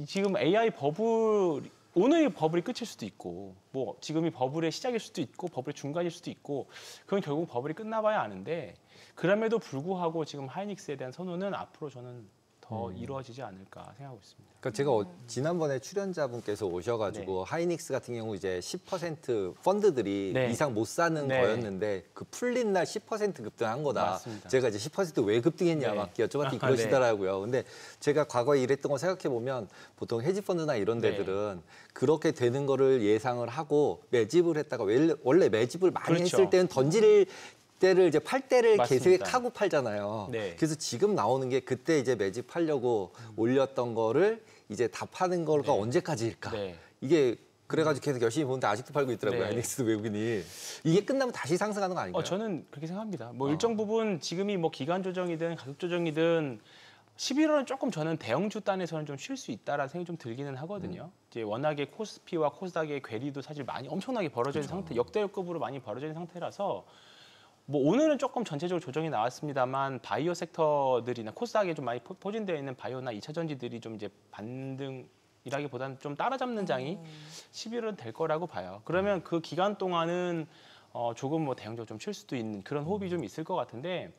지금 AI 버블 오늘 버블이 끝일 수도 있고 뭐 지금이 버블의 시작일 수도 있고 버블의 중간일 수도 있고 그건 결국 버블이 끝나봐야 아는데 그럼에도 불구하고 지금 하이닉스에 대한 선호는 앞으로 저는 더 이루어지지 않을까 생각하고 있습니다. 그러니까 제가 지난번에 출연자분께서 오셔가지고 하이닉스 같은 경우 이제 10% 펀드들이 네. 이상 못 사는 네. 거였는데 그 풀린 날 10% 급등한 거다. 맞습니다. 제가 이제 10%왜 급등했냐 네. 막 여쭤봤더니 그러시더라고요. 근데 제가 과거에 일했던 거 생각해 보면 보통 헤지 펀드나 이런 네. 데들은 그렇게 되는 거를 예상을 하고 매집을 했다가 원래 매집을 많이 그렇죠. 했을 때는 던질 때를 이제 팔 때를 맞습니다. 계획하고 팔잖아요. 네. 그래서 지금 나오는 게 그때 이제 매집하려고 올렸던 거를 이제 다 파는 거가 네. 언제까지일까? 네. 이게 그래가지고 계속 열심히 보는데 아직도 팔고 있더라고요. 네. 하이닉스 외국인이. 이게 끝나면 다시 상승하는 거 아닌가요? 저는 그렇게 생각합니다. 뭐 일정 부분 지금이 뭐 기간 조정이든 가격 조정이든 11월은 조금 저는 대형주 단에서는 좀 쉴 수 있다라는 생각이 좀 들기는 하거든요. 이제 워낙에 코스피와 코스닥의 괴리도 사실 많이 엄청나게 벌어져 있는 상태, 역대급으로 많이 벌어져 있는 상태라서 뭐 오늘은 조금 전체적으로 조정이 나왔습니다만 바이오 섹터들이나 코스닥에 좀 많이 포진되어 있는 바이오나 2차 전지들이 좀 이제 반등이라기보다는 좀 따라잡는 장이 11월은 될 거라고 봐요. 그러면 그 기간 동안은 조금 뭐 대형적으로 좀 쉴 수도 있는 그런 호흡이 좀 있을 것 같은데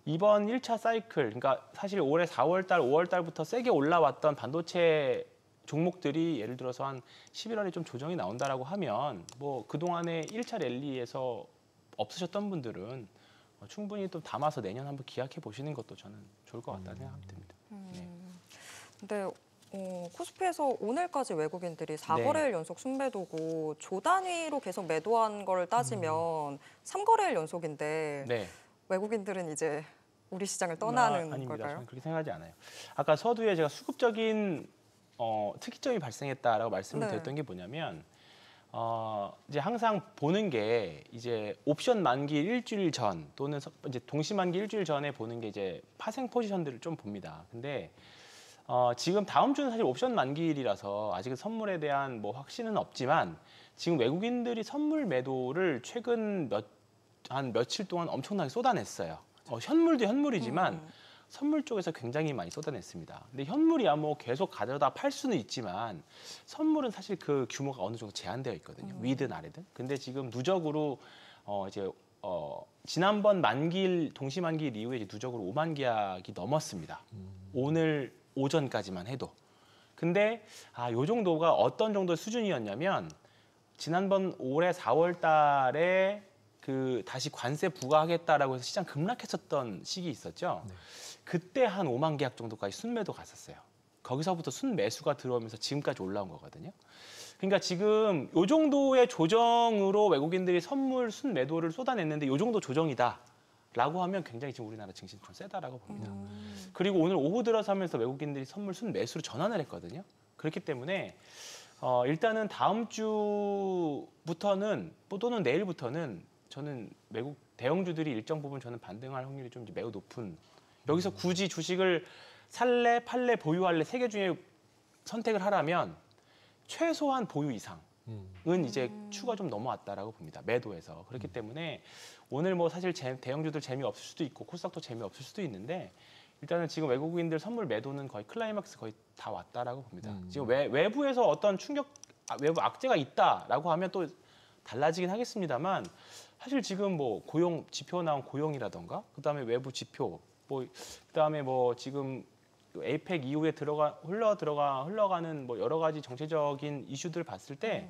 이번 1차 사이클, 그러니까 사실 올해 4월 달, 5월 달부터 세게 올라왔던 반도체 종목들이 예를 들어서 한 11월에 좀 조정이 나온다라고 하면 뭐 그동안의 1차 랠리에서 없으셨던 분들은 충분히 또 담아서 내년 한번 기약해 보시는 것도 저는 좋을 것 같다는 생각이 듭니다. 네. 근데 코스피에서 오늘까지 외국인들이 4거래일 연속 순매도고 조 단위로 계속 매도한 걸 따지면 3거래일 연속인데 네. 외국인들은 이제 우리 시장을 떠나는 아닙니다. 걸까요? 저는 그렇게 생각하지 않아요. 아까 서두에 제가 수급적인 특이점이 발생했다라고 말씀을 네. 드렸던 게 뭐냐면 이제 항상 보는 게 이제 옵션 만기 일주일 전 또는 이제 동시 만기 일주일 전에 보는 게 이제 파생 포지션들을 좀 봅니다. 근데 지금 다음 주는 사실 옵션 만기일이라서 아직은 선물에 대한 뭐 확신은 없지만 지금 외국인들이 선물 매도를 최근 한 며칠 동안 엄청나게 쏟아냈어요. 현물도 현물이지만 선물 쪽에서 굉장히 많이 쏟아냈습니다. 근데 현물이야 뭐 계속 가져다 팔 수는 있지만 선물은 사실 그 규모가 어느 정도 제한되어 있거든요. 위든 아래든. 근데 지금 누적으로 이제 지난번 만기일 동시 만기일 이후에 이제 누적으로 5만 계약이 넘었습니다. 오늘 오전까지만 해도. 근데 요 정도가 어떤 정도의 수준이었냐면 지난번 올해 4월 달에 그 다시 관세 부과하겠다라고 해서 시장 급락했었던 시기 있었죠. 네. 그때 한 5만 계약 정도까지 순매도 갔었어요. 거기서부터 순매수가 들어오면서 지금까지 올라온 거거든요. 그러니까 지금 요 정도의 조정으로 외국인들이 선물 순매도를 쏟아냈는데 요 정도 조정이다라고 하면 굉장히 지금 우리나라 증시 좀 세다라고 봅니다. 그리고 오늘 오후 들어서 하면서 외국인들이 선물 순매수로 전환을 했거든요. 그렇기 때문에 일단은 다음 주부터는 또는 내일부터는 저는 외국 대형주들이 일정 부분 저는 반등할 확률이 좀 매우 높은, 여기서 굳이 주식을 살래, 팔래, 보유할래 세 개 중에 선택을 하라면 최소한 보유 이상은 이제 추가 좀 넘어왔다라고 봅니다. 매도에서. 그렇기 때문에 오늘 뭐 사실 대형주들 재미없을 수도 있고 코스닥도 재미없을 수도 있는데 일단은 지금 외국인들 선물 매도는 거의 클라이막스 거의 다 왔다라고 봅니다. 지금 외부에서 어떤 외부 악재가 있다라고 하면 또 달라지긴 하겠습니다만 사실 지금 뭐 고용 지표 나온 고용이라던가 그다음에 외부 지표 그다음에 뭐 지금 에이펙 이후에 흘러가는 뭐 여러 가지 정치적인 이슈들 봤을 때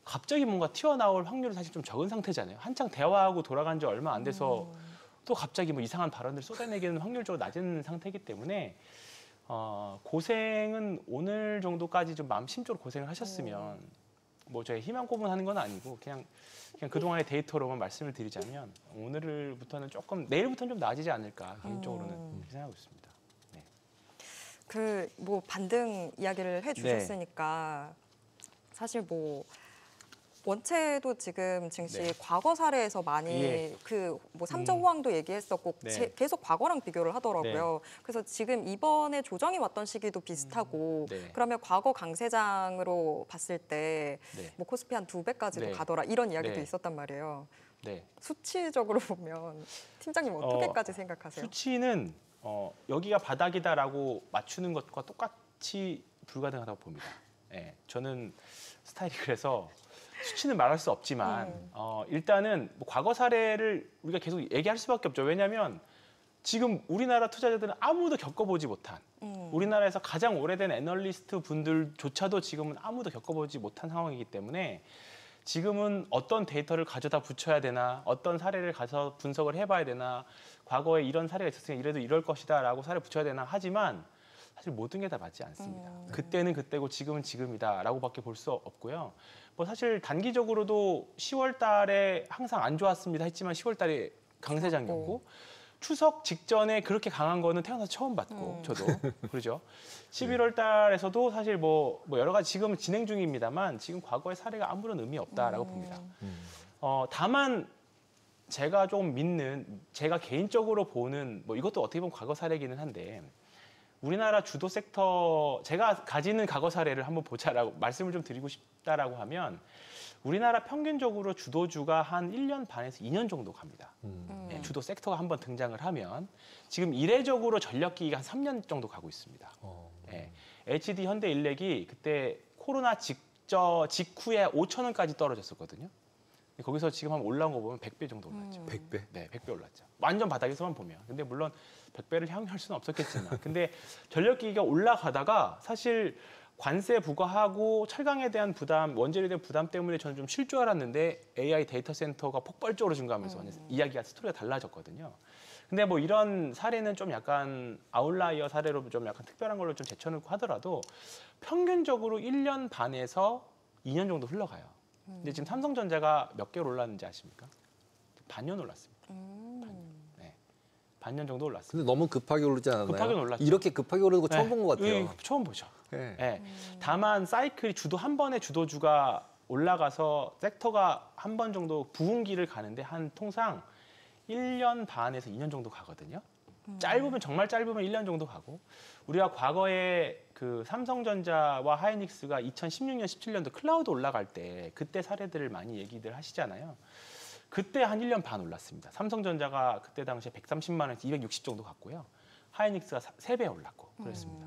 갑자기 뭔가 튀어나올 확률이 사실 좀 적은 상태잖아요. 한창 대화하고 돌아간 지 얼마 안 돼서 또 갑자기 뭐 이상한 발언들 쏟아내기는 확률적으로 낮은 상태이기 때문에 고생은 오늘 정도까지 좀 마음 심적으로 고생을 하셨으면 뭐 저희 희망 고문하는 건 아니고 그냥 그동안의 데이터로만 말씀을 드리자면 오늘부터는 조금 내일부터는 좀 나아지지 않을까 개인적으로는 그렇게 생각하고 있습니다. 그 뭐 반등 이야기를 해주셨으니까 사실 뭐 원체도 지금 증시 네. 과거 사례에서 많이 예. 그 뭐 삼정 호황도 얘기했었고 네. 계속 과거랑 비교를 하더라고요. 그래서 지금 이번에 조정이 왔던 시기도 비슷하고 네. 그러면 과거 강세장으로 봤을 때 네. 뭐 코스피 한 2배까지도 네. 가더라 이런 이야기도 네. 있었단 말이에요. 네. 수치적으로 보면 팀장님 어떻게까지 생각하세요? 수치는 여기가 바닥이다라고 맞추는 것과 똑같이 불가능하다고 봅니다. 예, 저는 스타일이 그래서 수치는 말할 수 없지만 일단은 뭐 과거 사례를 우리가 계속 얘기할 수밖에 없죠. 왜냐하면 지금 우리나라 투자자들은 아무도 겪어보지 못한 우리나라에서 가장 오래된 애널리스트 분들조차도 지금은 아무도 겪어보지 못한 상황이기 때문에 지금은 어떤 데이터를 가져다 붙여야 되나, 어떤 사례를 가서 분석을 해봐야 되나, 과거에 이런 사례가 있었으니까 이래도 이럴 것이다라고 사례 붙여야 되나 하지만 사실 모든 게 다 맞지 않습니다. 그때는 그때고 지금은 지금이다라고밖에 볼 수 없고요. 뭐 사실 단기적으로도 10월 달에 항상 안 좋았습니다 했지만 10월 달에 강세장이었고 추석 직전에 그렇게 강한 거는 태어나서 처음 봤고 저도 그러죠. 11월 달에서도 사실 뭐 여러 가지 지금 진행 중입니다만 지금 과거의 사례가 아무런 의미 없다라고 봅니다. 다만 제가 좀 믿는 제가 개인적으로 보는 뭐 이것도 어떻게 보면 과거 사례이기는 한데 우리나라 주도 섹터 제가 가지는 과거 사례를 한번 보자라고 말씀을 좀 드리고 싶다라고 하면 우리나라 평균적으로 주도주가 한 1년 반에서 2년 정도 갑니다. 네, 주도 sek터가 한번 등장을 하면 지금 이례적으로 전력기기가 한 3년 정도 가고 있습니다. 네, HD 현대일렉이 그때 코로나 직후에 5,000원까지 떨어졌었거든요. 거기서 지금 한번 올라온 거 보면 100배 정도 올랐죠. 100배? 네, 100배 올랐죠. 완전 바닥에서만 보면. 근데 물론 100배를 향유할 수는 없었겠지만. 근데 전력기기가 올라가다가 사실 관세 부과하고 철강에 대한 부담, 원재료에 대한 부담 때문에 저는 좀 쉴 줄 알았는데 AI 데이터 센터가 폭발적으로 증가하면서 이야기가 스토리가 달라졌거든요. 근데 뭐 이런 사례는 좀 약간 아웃라이어 사례로 좀 약간 특별한 걸로 좀 제쳐놓고 하더라도 평균적으로 1년 반에서 2년 정도 흘러가요. 근데 지금 삼성전자가 몇 개월 올랐는지 아십니까? 반년 올랐습니다. 네. 반년 정도 올랐습니다. 근데 너무 급하게 오르지 않았나요? 급하게 올랐죠. 이렇게 급하게 오르는 거 처음 본 것 같아요. 처음 보죠. 네. 네. 다만 사이클이 한 번에 주도주가 올라가서 섹터가 한 번 정도 부흥기를 가는데 한 통상 1년 반에서 2년 정도 가거든요. 짧으면 정말 짧으면 1년 정도 가고 우리가 과거에 그 삼성전자와 하이닉스가 2016년, 17년도 클라우드 올라갈 때 그때 사례들을 많이 얘기들 하시잖아요. 그때 한 1년 반 올랐습니다. 삼성전자가 그때 당시에 130만 원에서 260 정도 갔고요. 하이닉스가 3배 올랐고 그랬습니다.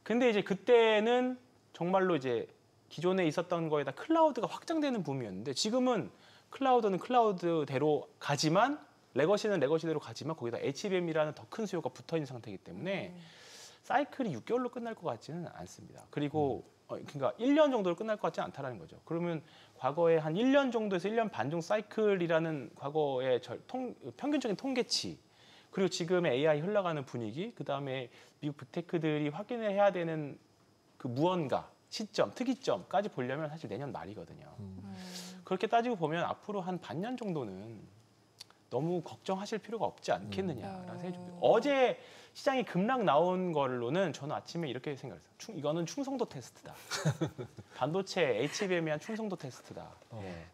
근데 이제 그때는 정말로 이제 기존에 있었던 거에다 클라우드가 확장되는 붐이었는데 지금은 클라우드는 클라우드대로 가지만 레거시는 레거시대로 가지만 거기다 HBM이라는 더 큰 수요가 붙어 있는 상태이기 때문에 사이클이 6개월로 끝날 것 같지는 않습니다. 그리고 그러니까 1년 정도로 끝날 것 같지 않다라는 거죠. 그러면 과거에 한 1년 정도에서 1년 반 정도 사이클이라는 과거의 평균적인 통계치 그리고 지금의 AI 흘러가는 분위기, 그다음에 미국 빅테크들이 확인을 해야 되는 그 무언가, 시점, 특이점까지 보려면 사실 내년 말이거든요. 그렇게 따지고 보면 앞으로 한 반년 정도는 너무 걱정하실 필요가 없지 않겠느냐라는 생각이 좀 들어요. 어제 시장이 급락 나온 걸로는 저는 아침에 이렇게 생각했어요. 이거는 충성도 테스트다. 반도체 HBM에 대한 충성도 테스트다. 예.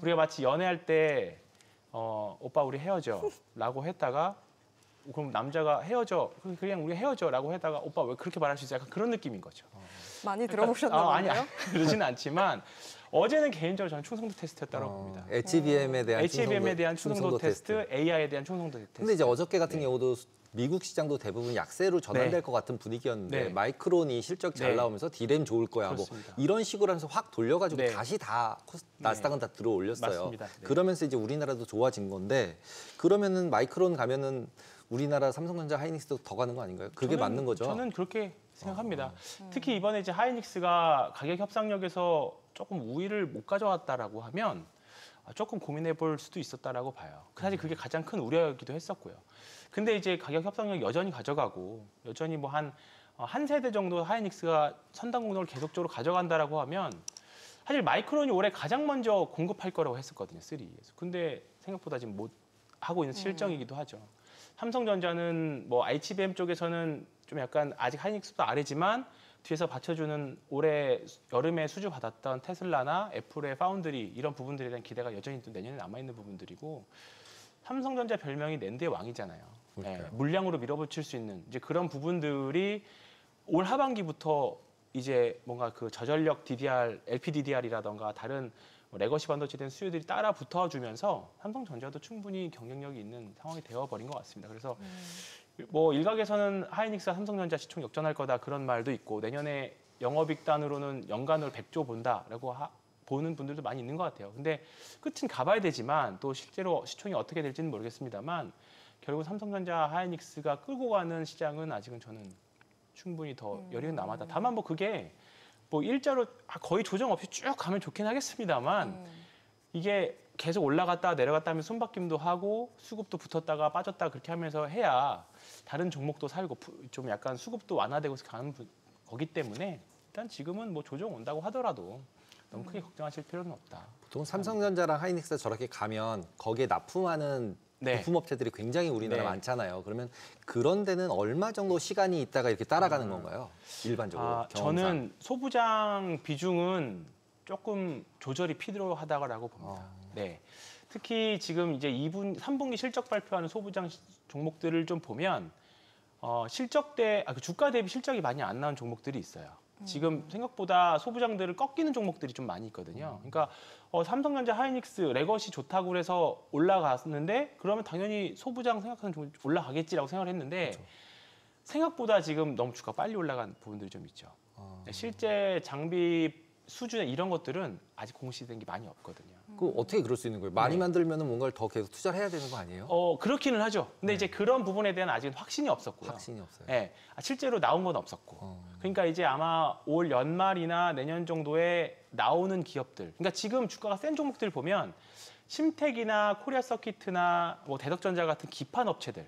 우리가 마치 연애할 때 오빠 우리 헤어져라고 했다가 그럼 남자가 헤어져 그냥 우리 헤어져라고 했다가 오빠 왜 그렇게 말할 수 있어? 약간 그런 느낌인 거죠. 많이 들어보셨나 아니 보네요. 그러지는 않지만 어제는 개인적으로 저는 충성도 테스트였다고 봅니다. HBM에 대한 HBM에 대한 충성도 테스트, AI에 대한 충성도 테스트. 근데 이제 어저께 같은 경우도 미국 시장도 대부분 약세로 전환될 네. 것 같은 분위기였는데 네. 마이크론이 실적 잘 네. 나오면서 디램 좋을 거야 그렇습니다. 뭐 이런 식으로 하면서 확 돌려가지고 네. 다시 다 나스닥은 다 들어올렸어요. 맞습니다. 네. 그러면서 이제 우리나라도 좋아진 건데 그러면은 마이크론 가면은 우리나라 삼성전자 하이닉스도 더 가는 거 아닌가요? 그게 맞는 거죠? 저는 그렇게 생각합니다. 특히 이번에 이제 하이닉스가 가격 협상력에서 조금 우위를 못 가져왔다라고 하면 조금 고민해 볼 수도 있었다라고 봐요. 사실 그게 가장 큰 우려이기도 했었고요. 근데 이제 가격 협상력 여전히 가져가고 여전히 뭐 한 세대 정도 하이닉스가 선당 공동을 계속적으로 가져간다라고 하면 사실 마이크론이 올해 가장 먼저 공급할 거라고 했었거든요. 3에서. 근데 생각보다 지금 못 하고 있는 실정이기도 하죠. 삼성전자는 뭐 HBM 쪽에서는 좀 약간 아직 하이닉스보다 아래지만 뒤에서 받쳐주는 올해 여름에 수주 받았던 테슬라나 애플의 파운드리 이런 부분들에 대한 기대가 여전히 또 내년에 남아있는 부분들이고 삼성전자 별명이 낸드의 왕이잖아요. 네, 물량으로 밀어붙일 수 있는 이제 그런 부분들이 올 하반기부터 이제 뭔가 그 저전력 DDR, LPDDR이라던가 다른 레거시 반도체에 대한 수요들이 따라 붙어주면서 삼성전자도 충분히 경쟁력이 있는 상황이 되어버린 것 같습니다. 그래서 뭐 일각에서는 하이닉스와 삼성전자 시총 역전할 거다 그런 말도 있고 내년에 영업이익단으로는 연간으로 100조 본다라고 보는 분들도 많이 있는 것 같아요. 근데 끝은 가봐야 되지만 또 실제로 시총이 어떻게 될지는 모르겠습니다만 결국 삼성전자 하이닉스가 끌고 가는 시장은 아직은 저는 충분히 더 여력은 남았다. 다만 뭐 그게 뭐 일자로 거의 조정 없이 쭉 가면 좋긴 하겠습니다만 이게 계속 올라갔다 내려갔다 하면 손바뀜도 하고 수급도 붙었다가 빠졌다 그렇게 하면서 해야 다른 종목도 살고 좀 약간 수급도 완화되고 가는 거기 때문에 일단 지금은 뭐 조정 온다고 하더라도 너무 크게 걱정하실 필요는 없다. 보통 삼성전자랑 하이닉스가 저렇게 가면 거기에 납품하는 네. 부품업체들이 굉장히 우리나라 네. 많잖아요. 그러면 그런 데는 얼마 정도 시간이 있다가 이렇게 따라가는 건가요? 일반적으로 경험상. 저는 소부장 비중은 조금 조절이 필요하다고 봅니다. 네. 특히 지금 이제 3분기 실적 발표하는 소부장 종목들을 좀 보면 그 주가 대비 실적이 많이 안 나온 종목들이 있어요. 지금 생각보다 소부장들을 꺾이는 종목들이 좀 많이 있거든요. 그러니까 삼성전자, 하이닉스, 레거시 좋다고 해서 올라갔는데 그러면 당연히 소부장 생각하는 종목이 올라가겠지라고 생각을 했는데 생각보다 지금 너무 주가 빨리 올라간 부분들이 좀 있죠. 실제 장비 수준의 이런 것들은 아직 공시된 게 많이 없거든요. 그 어떻게 그럴 수 있는 거예요? 많이 만들면은 뭔가를 더 계속 투자를 해야 되는 거 아니에요? 그렇기는 하죠. 근데 이제 그런 부분에 대한 아직은 확신이 없었고요. 확신이 없어요. 네, 실제로 나온 건 없었고. 그러니까 이제 아마 올 연말이나 내년 정도에 나오는 기업들. 그러니까 지금 주가가 센 종목들 보면 심텍이나 코리아 서키트나 뭐 대덕전자 같은 기판 업체들.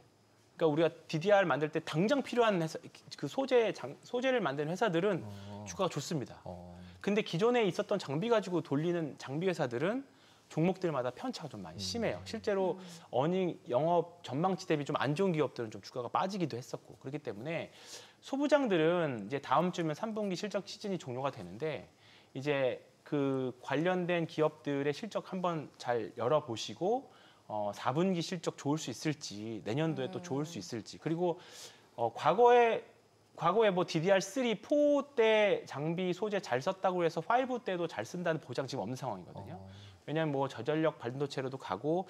그러니까 우리가 DDR 만들 때 당장 필요한 회사, 그 소재를 만드는 회사들은 주가가 좋습니다. 근데 기존에 있었던 장비 가지고 돌리는 장비 회사들은 종목들마다 편차가 좀 많이 심해요. 실제로 영업 전망치 대비 좀 안 좋은 기업들은 좀 주가가 빠지기도 했었고 그렇기 때문에 소부장들은 이제 다음 주면 3분기 실적 시즌이 종료가 되는데 이제 그 관련된 기업들의 실적 한번 잘 열어보시고 4분기 실적 좋을 수 있을지 내년도에 또 좋을 수 있을지 그리고 과거에 뭐 DDR3, 4 때 장비 소재 잘 썼다고 해서 5 때도 잘 쓴다는 보장 지금 없는 상황이거든요. 왜냐하면 뭐 저전력 반도체로도 가고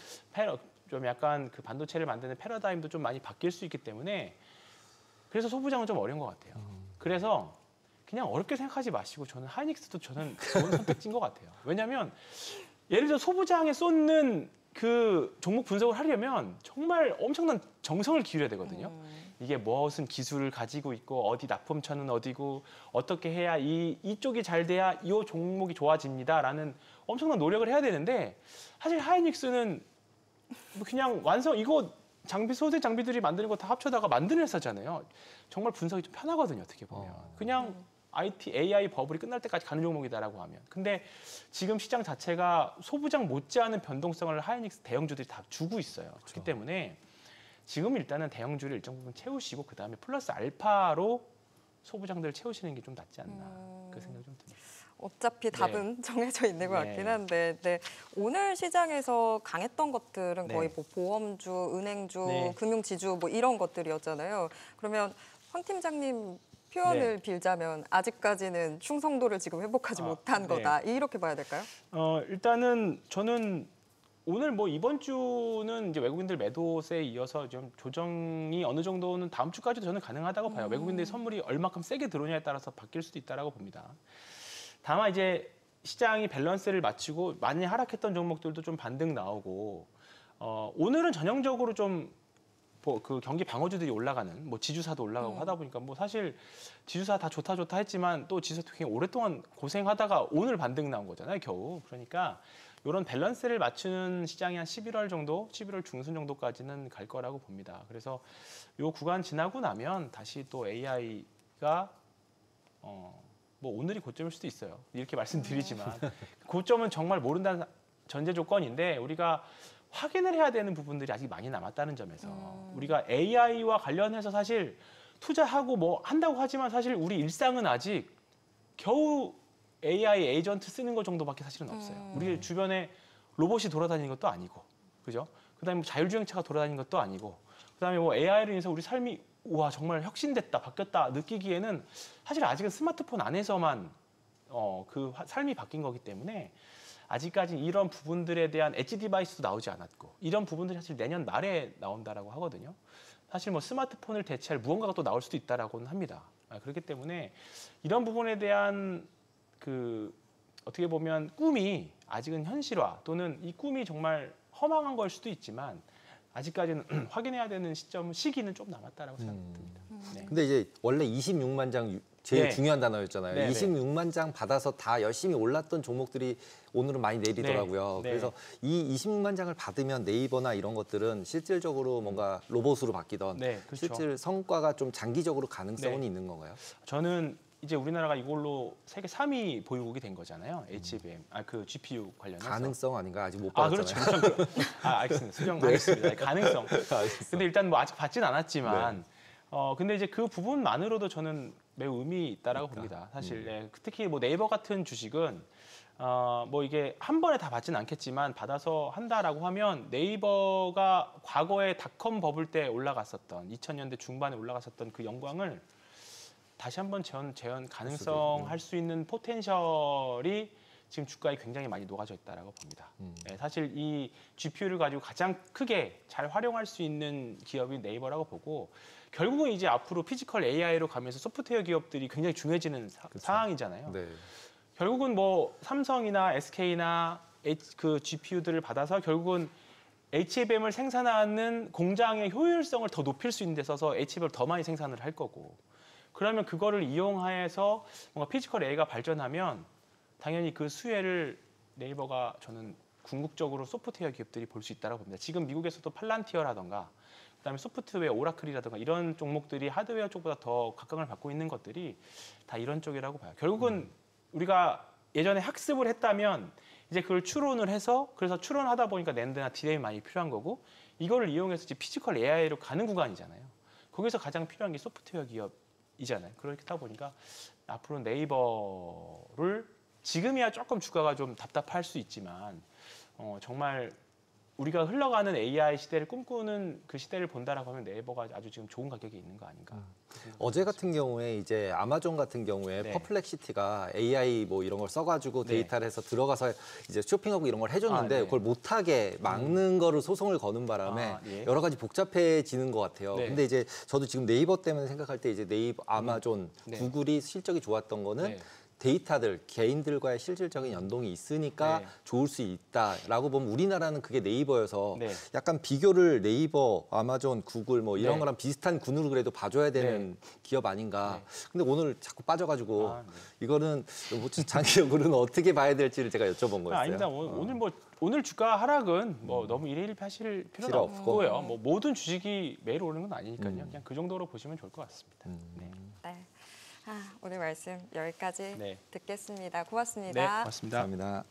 좀 약간 그 반도체를 만드는 패러다임도 좀 많이 바뀔 수 있기 때문에 그래서 소부장은 좀 어려운 것 같아요. 그래서 그냥 어렵게 생각하지 마시고 저는 하이닉스도 좋은 선택지인 것 같아요. 왜냐하면 예를 들어 소부장에 쏟는 그 종목 분석을 하려면 정말 엄청난 정성을 기울여야 되거든요. 이게 무슨 기술을 가지고 있고 어디 납품처는 어디고 어떻게 해야 이쪽이 잘 돼야 이 종목이 좋아집니다라는 엄청난 노력을 해야 되는데 사실 하이닉스는 그냥 이거 소재 장비들이 만드는 거 다 합쳐다가 만드는 회사잖아요. 정말 분석이 좀 편하거든요. 어떻게 보면 그냥 AI 버블이 끝날 때까지 가는 종목이다라고 하면. 근데 지금 시장 자체가 소부장 못지않은 변동성을 하이닉스 대형주들이 다 주고 있어요. 그렇기 때문에 지금 일단은 대형주를 일정 부분 채우시고 그다음에 플러스 알파로 소부장들을 채우시는 게 좀 낫지 않나 그 생각이 좀 듭니다. 어차피 답은 정해져 있는 것 같긴 한데 오늘 시장에서 강했던 것들은 거의 뭐 보험주, 은행주, 금융지주 뭐 이런 것들이었잖아요. 그러면 황 팀장님 표현을 빌자면 아직까지는 충성도를 지금 회복하지 못한 거다. 이렇게 봐야 될까요? 일단은 저는 오늘 뭐 이번 주는 이제 외국인들 매도세에 이어서 좀 조정이 어느 정도는 다음 주까지도 저는 가능하다고 봐요. 외국인들 선물이 얼마큼 세게 들어오냐에 따라서 바뀔 수도 있다라고 봅니다. 다만 이제 시장이 밸런스를 맞추고 많이 하락했던 종목들도 좀 반등 나오고 오늘은 전형적으로 좀 그 경기 방어주들이 올라가는 뭐 지주사도 올라가고 하다 보니까 뭐 사실 지주사 다 좋다 했지만 또 지주사 굉장히 오랫동안 고생하다가 오늘 반등 나온 거잖아요, 겨우. 그러니까 이런 밸런스를 맞추는 시장이 한 11월 정도, 11월 중순 정도까지는 갈 거라고 봅니다. 그래서 이 구간 지나고 나면 다시 또 AI가 뭐 오늘이 고점일 수도 있어요. 이렇게 말씀드리지만 고점은 정말 모른다는 전제 조건인데 우리가 확인을 해야 되는 부분들이 아직 많이 남았다는 점에서 우리가 AI와 관련해서 사실 투자하고 뭐 한다고 하지만 사실 우리 일상은 아직 겨우 AI 에이전트 쓰는 것 정도밖에 사실은 없어요. 우리 주변에 로봇이 돌아다니는 것도 아니고, 그죠? 그다음에 뭐 자율주행차가 돌아다니는 것도 아니고, 그다음에 뭐 AI로 인해서 우리 삶이 우와 정말 혁신됐다, 바뀌었다 느끼기에는 사실 아직은 스마트폰 안에서만 그 삶이 바뀐 거기 때문에 아직까지 이런 부분들에 대한 엣지 디바이스도 나오지 않았고 이런 부분들이 사실 내년 말에 나온다라고 하거든요. 사실 뭐 스마트폰을 대체할 무언가가 또 나올 수도 있다라고는 합니다. 그렇기 때문에 이런 부분에 대한 그 어떻게 보면 꿈이 아직은 현실화 또는 이 꿈이 정말 허망한 걸 수도 있지만 아직까지는 확인해야 되는 시기는 좀 남았다라고 생각됩니다. 네. 근데 이제 원래 26만 장 제일 중요한 단어였잖아요. 네, 26만 장 받아서 다 열심히 올랐던 종목들이 오늘은 많이 내리더라고요. 네. 그래서 이 26만 장을 받으면 네이버나 이런 것들은 실질적으로 뭔가 로봇으로 바뀌던 그렇죠. 실질 성과가 좀 장기적으로 가능성은 있는 건가요? 저는 이제 우리나라가 이걸로 세계 3위 보유국이 된 거잖아요. HBM, 그 GPU 관련해서. 가능성 아닌가? 아직 못 그렇죠. 받았잖아요. 알겠습니다. 수정하겠습니다. 가능성. 근데 일단 뭐 아직 받진 않았지만, 근데 이제 그 부분만으로도 저는 매우 의미 있다라고 봅니다. 사실 특히 뭐 네이버 같은 주식은 뭐 이게 한 번에 다 받지는 않겠지만 받아서 한다라고 하면 네이버가 과거에 닷컴 버블 때 올라갔었던 2000년대 중반에 올라갔었던 그 영광을 다시 한번 재현 가능성 할 수 있는 포텐셜이 지금 주가에 굉장히 많이 녹아져 있다라고 봅니다. 사실 이 GPU를 가지고 가장 크게 잘 활용할 수 있는 기업이 네이버라고 보고 결국은 이제 앞으로 피지컬 AI로 가면서 소프트웨어 기업들이 굉장히 중요해지는 상황이잖아요. 네. 결국은 뭐 삼성이나 SK나 그 GPU들을 받아서 결국은 HBM을 생산하는 공장의 효율성을 더 높일 수 있는 데 써서 HBM을 더 많이 생산을 할 거고 그러면 그거를 이용해서 뭔가 피지컬 AI가 발전하면 당연히 그 수혜를 네이버가 저는 궁극적으로 소프트웨어 기업들이 볼 수 있다고 봅니다. 지금 미국에서도 팔란티어라던가 그다음에 소프트웨어 오라클이라든가 이런 종목들이 하드웨어 쪽보다 더 각광을 받고 있는 것들이 다 이런 쪽이라고 봐요. 결국은 우리가 예전에 학습을 했다면 이제 그걸 추론을 해서 그래서 추론하다 보니까 낸드나 디램이 많이 필요한 거고 이거를 이용해서 이제 피지컬 AI로 가는 구간이잖아요. 거기서 가장 필요한 게 소프트웨어 기업이잖아요. 그렇다 보니까 앞으로 네이버를 지금이야 조금 주가가 좀 답답할 수 있지만 정말 우리가 흘러가는 AI 시대를 꿈꾸는 그 시대를 본다라고 하면 네이버가 아주 지금 좋은 가격에 있는 거 아닌가. 어제 같은 경우에 이제 아마존 같은 경우에 네. 퍼플렉시티가 AI 뭐 이런 걸 써가지고 네. 데이터를 해서 들어가서 이제 쇼핑하고 이런 걸 해줬는데 그걸 못하게 막는 거를 소송을 거는 바람에 여러 가지 복잡해지는 것 같아요. 네. 근데 이제 저도 지금 네이버 때문에 생각할 때 이제 네이버, 아마존, 네. 구글이 실적이 좋았던 거는 데이터들, 개인들과의 실질적인 연동이 있으니까 네. 좋을 수 있다라고 보면 우리나라는 그게 네이버여서 네. 약간 비교를 네이버, 아마존, 구글 뭐 이런 네. 거랑 비슷한 군으로 그래도 봐줘야 되는 기업 아닌가. 근데 오늘 자꾸 빠져가지고 아, 네. 이거는 뭐 장기적으로는 어떻게 봐야 될지를 제가 여쭤본 거였어요. 아닙니다. 오늘 주가 하락은 뭐 너무 일일하실 필요는 필요 없고. 없고요. 뭐 모든 주식이 매일 오르는 건 아니니까요. 그냥 그 정도로 보시면 좋을 것 같습니다. 네. 네. 오늘 말씀 여기까지 네. 듣겠습니다. 고맙습니다. 네, 고맙습니다. 감사합니다.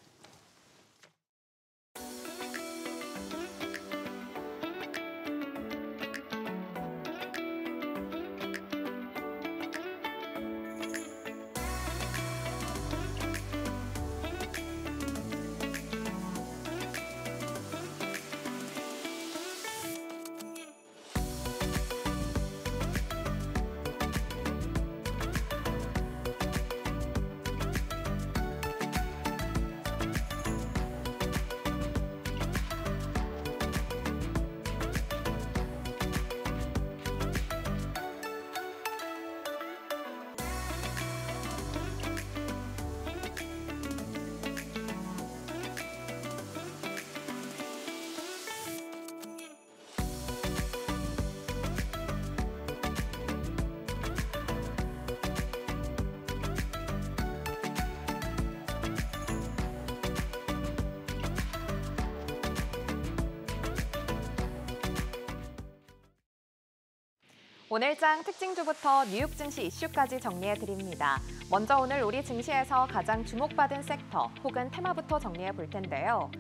오늘장 특징주부터 뉴욕 증시 이슈까지 정리해드립니다. 먼저 오늘 우리 증시에서 가장 주목받은 섹터 혹은 테마부터 정리해 볼 텐데요.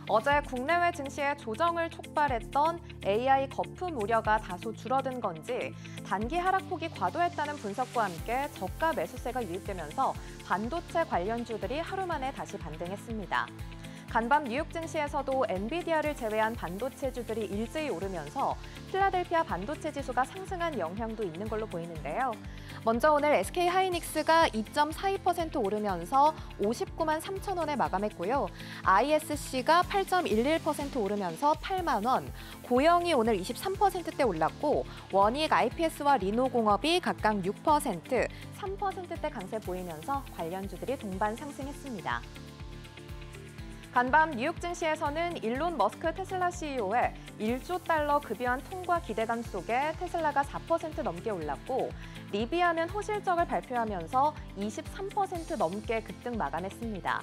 어제 국내외 증시의 조정을 촉발했던 AI 거품 우려가 다소 줄어든 건지 단기 하락폭이 과도했다는 분석과 함께 저가 매수세가 유입되면서 반도체 관련주들이 하루 만에 다시 반등했습니다. 간밤 뉴욕 증시에서도 엔비디아를 제외한 반도체주들이 일제히 오르면서 필라델피아 반도체 지수가 상승한 영향도 있는 걸로 보이는데요. 먼저 오늘 SK하이닉스가 2.42% 오르면서 59만 3천 원에 마감했고요. ISC가 8.11% 오르면서 8만 원, 고영이 오늘 23%대 올랐고 원익 IPS와 리노공업이 각각 6%, 3%대 강세 보이면서 관련주들이 동반 상승했습니다. 간밤 뉴욕 증시에서는 일론 머스크 테슬라 CEO의 1조 달러 급여안 통과 기대감 속에 테슬라가 4% 넘게 올랐고 리비아는 호실적을 발표하면서 23% 넘게 급등 마감했습니다.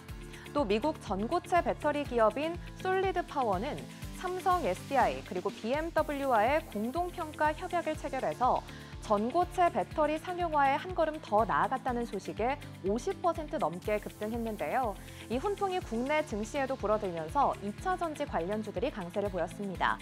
또 미국 전고체 배터리 기업인 솔리드 파워는 삼성 SDI 그리고 BMW와의 공동평가 협약을 체결해서 전고체 배터리 상용화에 한 걸음 더 나아갔다는 소식에 50% 넘게 급등했는데요. 이 훈풍이 국내 증시에도 불어들면서 2차 전지 관련주들이 강세를 보였습니다.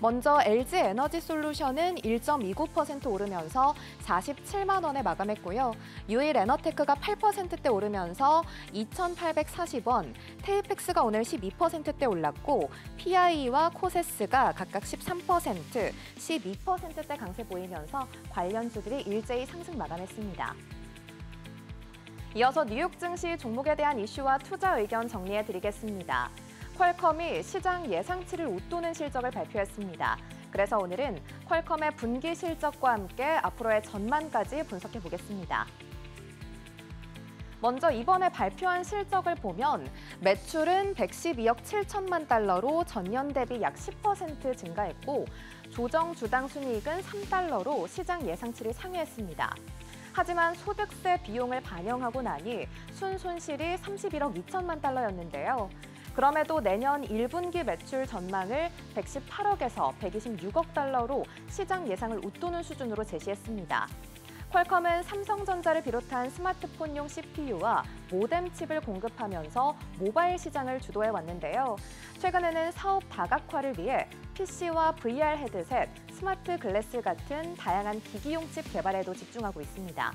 먼저 LG에너지솔루션은 1.29% 오르면서 47만 원에 마감했고요. 유일에너테크가 8%대 오르면서 2,840원, 테이펙스가 오늘 12%대 올랐고 PIE와 코세스가 각각 13%, 12%대 강세 보이면서 관련주들이 일제히 상승 마감했습니다. 이어서 뉴욕 증시 종목에 대한 이슈와 투자 의견 정리해드리겠습니다. 퀄컴이 시장 예상치를 웃도는 실적을 발표했습니다. 그래서 오늘은 퀄컴의 분기 실적과 함께 앞으로의 전망까지 분석해 보겠습니다. 먼저 이번에 발표한 실적을 보면 매출은 112억 7천만 달러로 전년 대비 약 10% 증가했고 조정 주당 순이익은 3달러로 시장 예상치를 상회했습니다. 하지만 소득세 비용을 반영하고 나니 순손실이 31억 2천만 달러였는데요. 그럼에도 내년 1분기 매출 전망을 118억에서 126억 달러로 시장 예상을 웃도는 수준으로 제시했습니다. 퀄컴은 삼성전자를 비롯한 스마트폰용 CPU와 모뎀 칩을 공급하면서 모바일 시장을 주도해 왔는데요. 최근에는 사업 다각화를 위해 PC와 VR 헤드셋, 스마트 글래스 같은 다양한 기기용 칩 개발에도 집중하고 있습니다.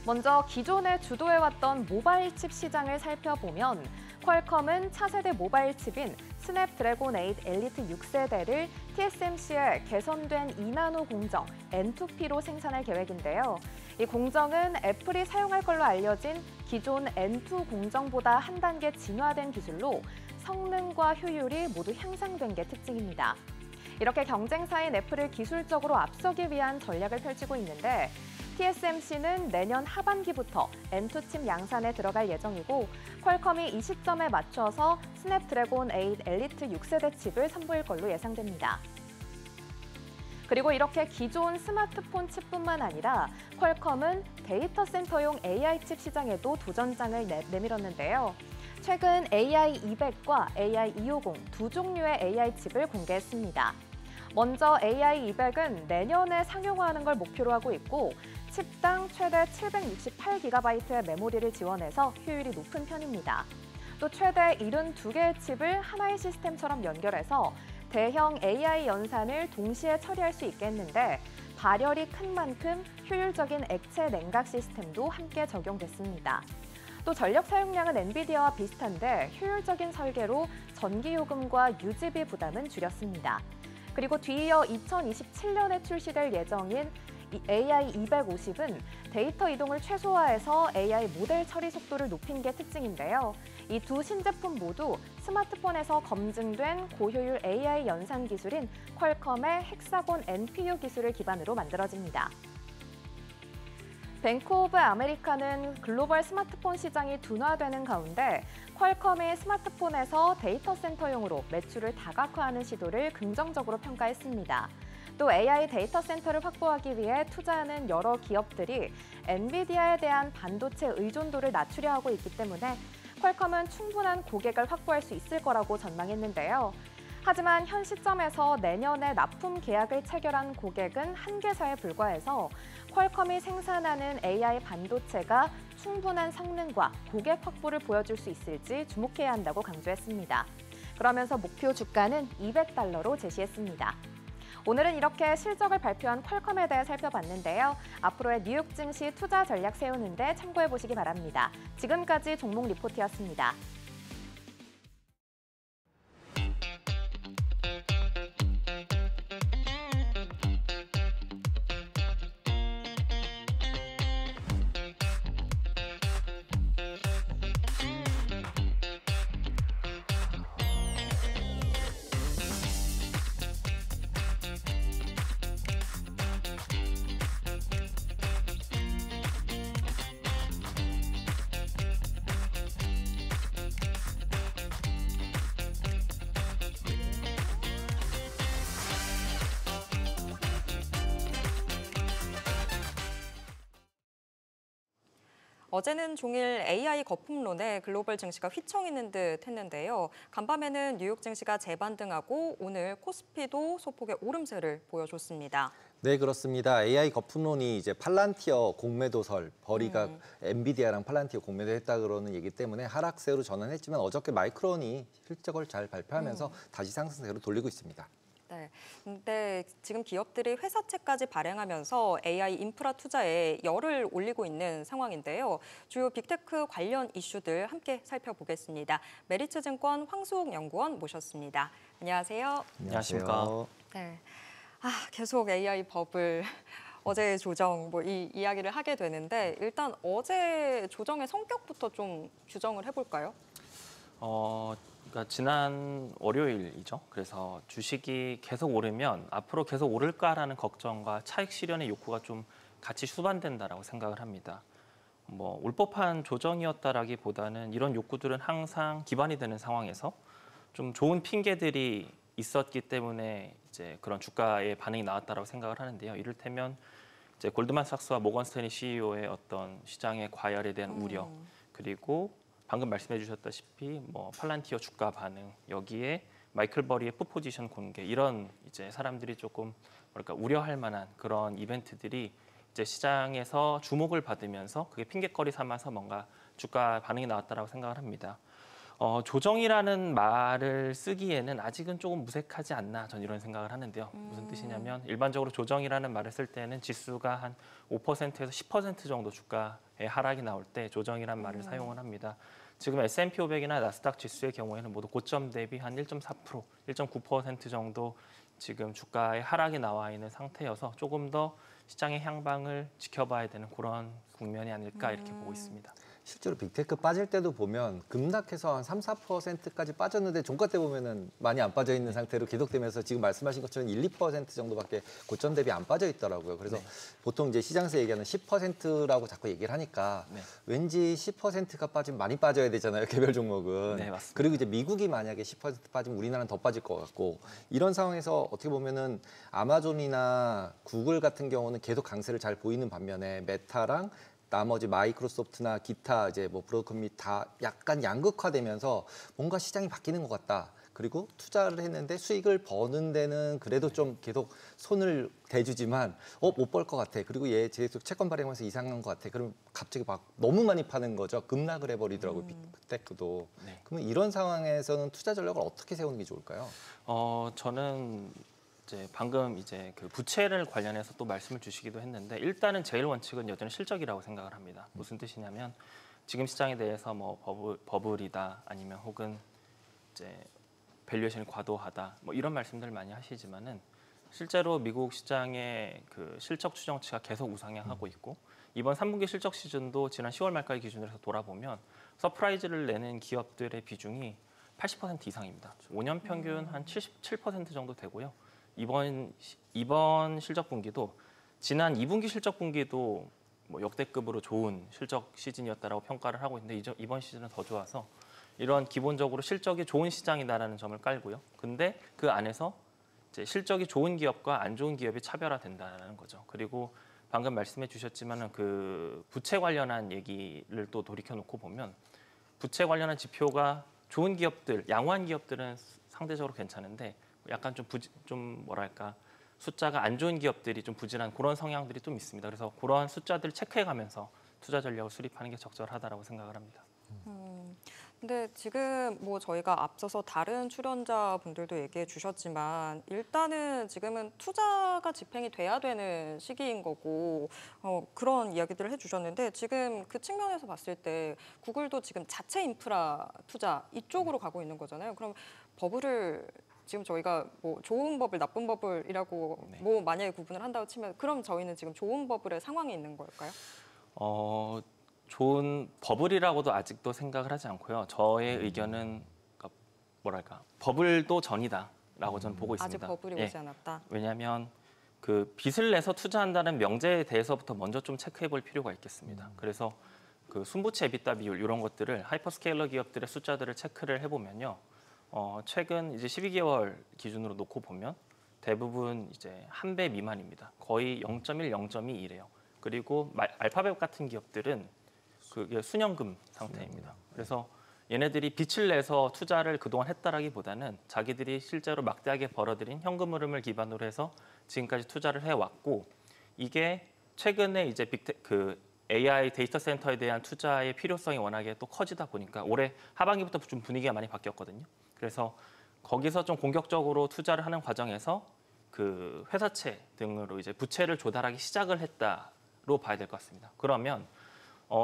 먼저 기존에 주도해왔던 모바일 칩 시장을 살펴보면 퀄컴은 차세대 모바일 칩인 스냅드래곤 8 엘리트 6세대를 TSMC의 개선된 2나노 공정 N2P로 생산할 계획인데요. 이 공정은 애플이 사용할 걸로 알려진 기존 N2 공정보다 한 단계 진화된 기술로 성능과 효율이 모두 향상된 게 특징입니다. 이렇게 경쟁사인 애플을 기술적으로 앞서기 위한 전략을 펼치고 있는데 TSMC는 내년 하반기부터 N2칩 양산에 들어갈 예정이고 퀄컴이 이 시점에 맞춰서 스냅드래곤 8 엘리트 6세대 칩을 선보일 걸로 예상됩니다. 그리고 이렇게 기존 스마트폰 칩뿐만 아니라 퀄컴은 데이터 센터용 AI 칩 시장에도 도전장을 내밀었는데요. 최근 AI200과 AI250 두 종류의 AI 칩을 공개했습니다. 먼저 AI200은 내년에 상용화하는 걸 목표로 하고 있고 칩당 최대 768GB의 메모리를 지원해서 효율이 높은 편입니다. 또 최대 72개의 칩을 하나의 시스템처럼 연결해서 대형 AI 연산을 동시에 처리할 수 있게 했는데 발열이 큰 만큼 효율적인 액체 냉각 시스템도 함께 적용됐습니다. 또 전력 사용량은 엔비디아와 비슷한데 효율적인 설계로 전기 요금과 유지비 부담은 줄였습니다. 그리고 뒤이어 2027년에 출시될 예정인 AI250은 데이터 이동을 최소화해서 AI 모델 처리 속도를 높인 게 특징인데요. 이 두 신제품 모두 스마트폰에서 검증된 고효율 AI 연산 기술인 퀄컴의 헥사곤 NPU 기술을 기반으로 만들어집니다. 뱅크 오브 아메리카는 글로벌 스마트폰 시장이 둔화되는 가운데 퀄컴이 스마트폰에서 데이터 센터용으로 매출을 다각화하는 시도를 긍정적으로 평가했습니다. 또 AI 데이터 센터를 확보하기 위해 투자하는 여러 기업들이 엔비디아에 대한 반도체 의존도를 낮추려 하고 있기 때문에 퀄컴은 충분한 고객을 확보할 수 있을 거라고 전망했는데요. 하지만 현 시점에서 내년에 납품 계약을 체결한 고객은 한 개사에 불과해서 퀄컴이 생산하는 AI 반도체가 충분한 성능과 고객 확보를 보여줄 수 있을지 주목해야 한다고 강조했습니다. 그러면서 목표 주가는 $200로 제시했습니다. 오늘은 이렇게 실적을 발표한 퀄컴에 대해 살펴봤는데요. 앞으로의 뉴욕 증시 투자 전략 세우는데 참고해보시기 바랍니다. 지금까지 종목 리포트였습니다. 어제는 종일 AI 거품론에 글로벌 증시가 휘청이는 듯 했는데요. 간밤에는 뉴욕 증시가 재반등하고 오늘 코스피도 소폭의 오름세를 보여줬습니다. 네, 그렇습니다. AI 거품론이 이제 팔란티어 공매도설, 버리가 엔비디아랑 팔란티어 공매도했다 그러는 얘기 때문에 하락세로 전환했지만 어저께 마이크론이 실적을 잘 발표하면서 다시 상승세로 돌리고 있습니다. 네, 근데 지금 기업들이 회사채까지 발행하면서 AI 인프라 투자에 열을 올리고 있는 상황인데요. 주요 빅테크 관련 이슈들 함께 살펴보겠습니다. 메리츠증권 황수옥 연구원 모셨습니다. 안녕하세요. 안녕하십니까. 네, 계속 AI 버블. 어제 조정 이 이야기를 하게 되는데 일단 어제 조정의 성격부터 좀 규정을 해볼까요? 그러니까 지난 월요일이죠. 그래서 주식이 계속 오르면 앞으로 계속 오를까라는 걱정과 차익 실현의 욕구가 좀 같이 수반된다라고 생각을 합니다. 올 법한 조정이었다라기보다는 이런 욕구들은 항상 기반이 되는 상황에서 좀 좋은 핑계들이 있었기 때문에 이제 그런 주가의 반응이 나왔다라고 생각을 하는데요. 이를테면 이제 골드만삭스와 모건스탠리 CEO의 어떤 시장의 과열에 대한 우려, 그리고 방금 말씀해 주셨다시피 팔란티어 주가 반응, 여기에 마이클 버리의 풋포지션 공개, 이런 이제 사람들이 조금 우려할 만한 그런 이벤트들이 이제 시장에서 주목을 받으면서 그게 핑계거리 삼아서 뭔가 주가 반응이 나왔다라고 생각을 합니다. 조정이라는 말을 쓰기에는 아직은 조금 무색하지 않나, 전 이런 생각을 하는데요. 무슨 뜻이냐면 일반적으로 조정이라는 말을 쓸 때는 지수가 한 5%에서 10% 정도 주가의 하락이 나올 때 조정이라는 말을 사용을 합니다. 지금 S&P 500이나 나스닥 지수의 경우에는 모두 고점 대비 한 1.4%, 1.9% 정도 지금 주가의 하락이 나와 있는 상태여서 조금 더 시장의 향방을 지켜봐야 되는 그런 국면이 아닐까 이렇게 보고 있습니다. 실제로 빅테크 빠질 때도 보면 급락해서 한 3, 4%까지 빠졌는데 종가 때 보면은 많이 안 빠져 있는 상태로 계속되면서 지금 말씀하신 것처럼 1, 2% 정도밖에 고점 대비 안 빠져 있더라고요. 그래서 보통 이제 시장에서 얘기하는 10%라고 자꾸 얘기를 하니까 왠지 10%가 빠지면 많이 빠져야 되잖아요. 개별 종목은. 네, 맞습니다. 그리고 이제 미국이 만약에 10% 빠지면 우리나라는 더 빠질 것 같고 이런 상황에서 어떻게 보면은 아마존이나 구글 같은 경우는 계속 강세를 잘 보이는 반면에 메타랑 나머지 마이크로소프트나 기타 이제 뭐 브로드컴이 다 약간 양극화되면서 뭔가 시장이 바뀌는 것 같다. 그리고 투자를 했는데 수익을 버는 데는 그래도 좀 계속 손을 대주지만 못 벌 것 같아. 그리고 얘 계속 채권 발행하면서 이상한 것 같아. 그럼 갑자기 막 너무 많이 파는 거죠. 급락을 해버리더라고요. 빅테크도. 네. 그러면 이런 상황에서는 투자 전략을 어떻게 세우는 게 좋을까요? 저는 이제 방금 이제 그 부채를 관련해서 또 말씀을 주시기도 했는데 일단은 제일 원칙은 여전히 실적이라고 생각을 합니다. 무슨 뜻이냐면 지금 시장에 대해서 뭐 버블이다 아니면 혹은 이제 밸류에이션이 과도하다 뭐 이런 말씀들 많이 하시지만은 실제로 미국 시장의 그 실적 추정치가 계속 우상향하고 있고 이번 3분기 실적 시즌도 지난 10월 말까지 기준으로 해서 돌아보면 서프라이즈를 내는 기업들의 비중이 80% 이상입니다. 5년 평균 한 77% 정도 되고요. 이번 실적 분기도 지난 2분기 실적 분기도 뭐 역대급으로 좋은 실적 시즌이었다라고 평가를 하고 있는데 이번 시즌은 더 좋아서 이런 기본적으로 실적이 좋은 시장이다라는 점을 깔고요. 근데 그 안에서 이제 실적이 좋은 기업과 안 좋은 기업이 차별화된다는 거죠. 그리고 방금 말씀해 주셨지만은 그 부채 관련한 얘기를 또 돌이켜 놓고 보면 부채 관련한 지표가 좋은 기업들, 양호한 기업들은 상대적으로 괜찮은데 약간 좀 뭐랄까 숫자가 안 좋은 기업들이 좀 부진한 그런 성향들이 좀 있습니다. 그래서 그러한 숫자들을 체크해가면서 투자 전략을 수립하는 게 적절하다라고 생각을 합니다. 근데 지금 뭐 저희가 앞서서 다른 출연자분들도 얘기해 주셨지만 일단은 지금은 투자가 집행이 돼야 되는 시기인 거고 그런 이야기들을 해주셨는데 지금 그 측면에서 봤을 때 구글도 지금 자체 인프라 투자 이쪽으로 가고 있는 거잖아요. 그럼 버블을 지금 저희가 뭐 좋은 버블, 나쁜 버블이라고 뭐 만약에 구분을 한다고 치면 그럼 저희는 지금 좋은 버블의 상황이 있는 걸까요? 좋은 버블이라고도 아직도 생각을 하지 않고요. 저의 의견은 뭐랄까 버블도 전이다라고 저는 보고 있습니다. 아직 버블이 오지 않았다. 왜냐하면 그 빚을 내서 투자한다는 명제에 대해서부터 먼저 좀 체크해볼 필요가 있겠습니다. 그래서 그 순부채 에비타 비율 이런 것들을 하이퍼스케일러 기업들의 숫자들을 체크를 해보면요. 최근 이제 12개월 기준으로 놓고 보면 대부분 이제 1배 미만입니다. 거의 0.1, 0.2 이래요. 그리고 알파벳 같은 기업들은 그게 순현금 상태입니다. 그래서 얘네들이 빚을 내서 투자를 그동안 했다라기보다는 자기들이 실제로 막대하게 벌어들인 현금 흐름을 기반으로 해서 지금까지 투자를 해왔고 이게 최근에 이제 AI 데이터 센터에 대한 투자의 필요성이 워낙에 또 커지다 보니까 올해 하반기부터 좀 분위기가 많이 바뀌었거든요. 그래서 거기서 좀 공격적으로 투자를 하는 과정에서 그 회사채 등으로 이제 부채를 조달하기 시작을 했다로 봐야 될 것 같습니다. 그러면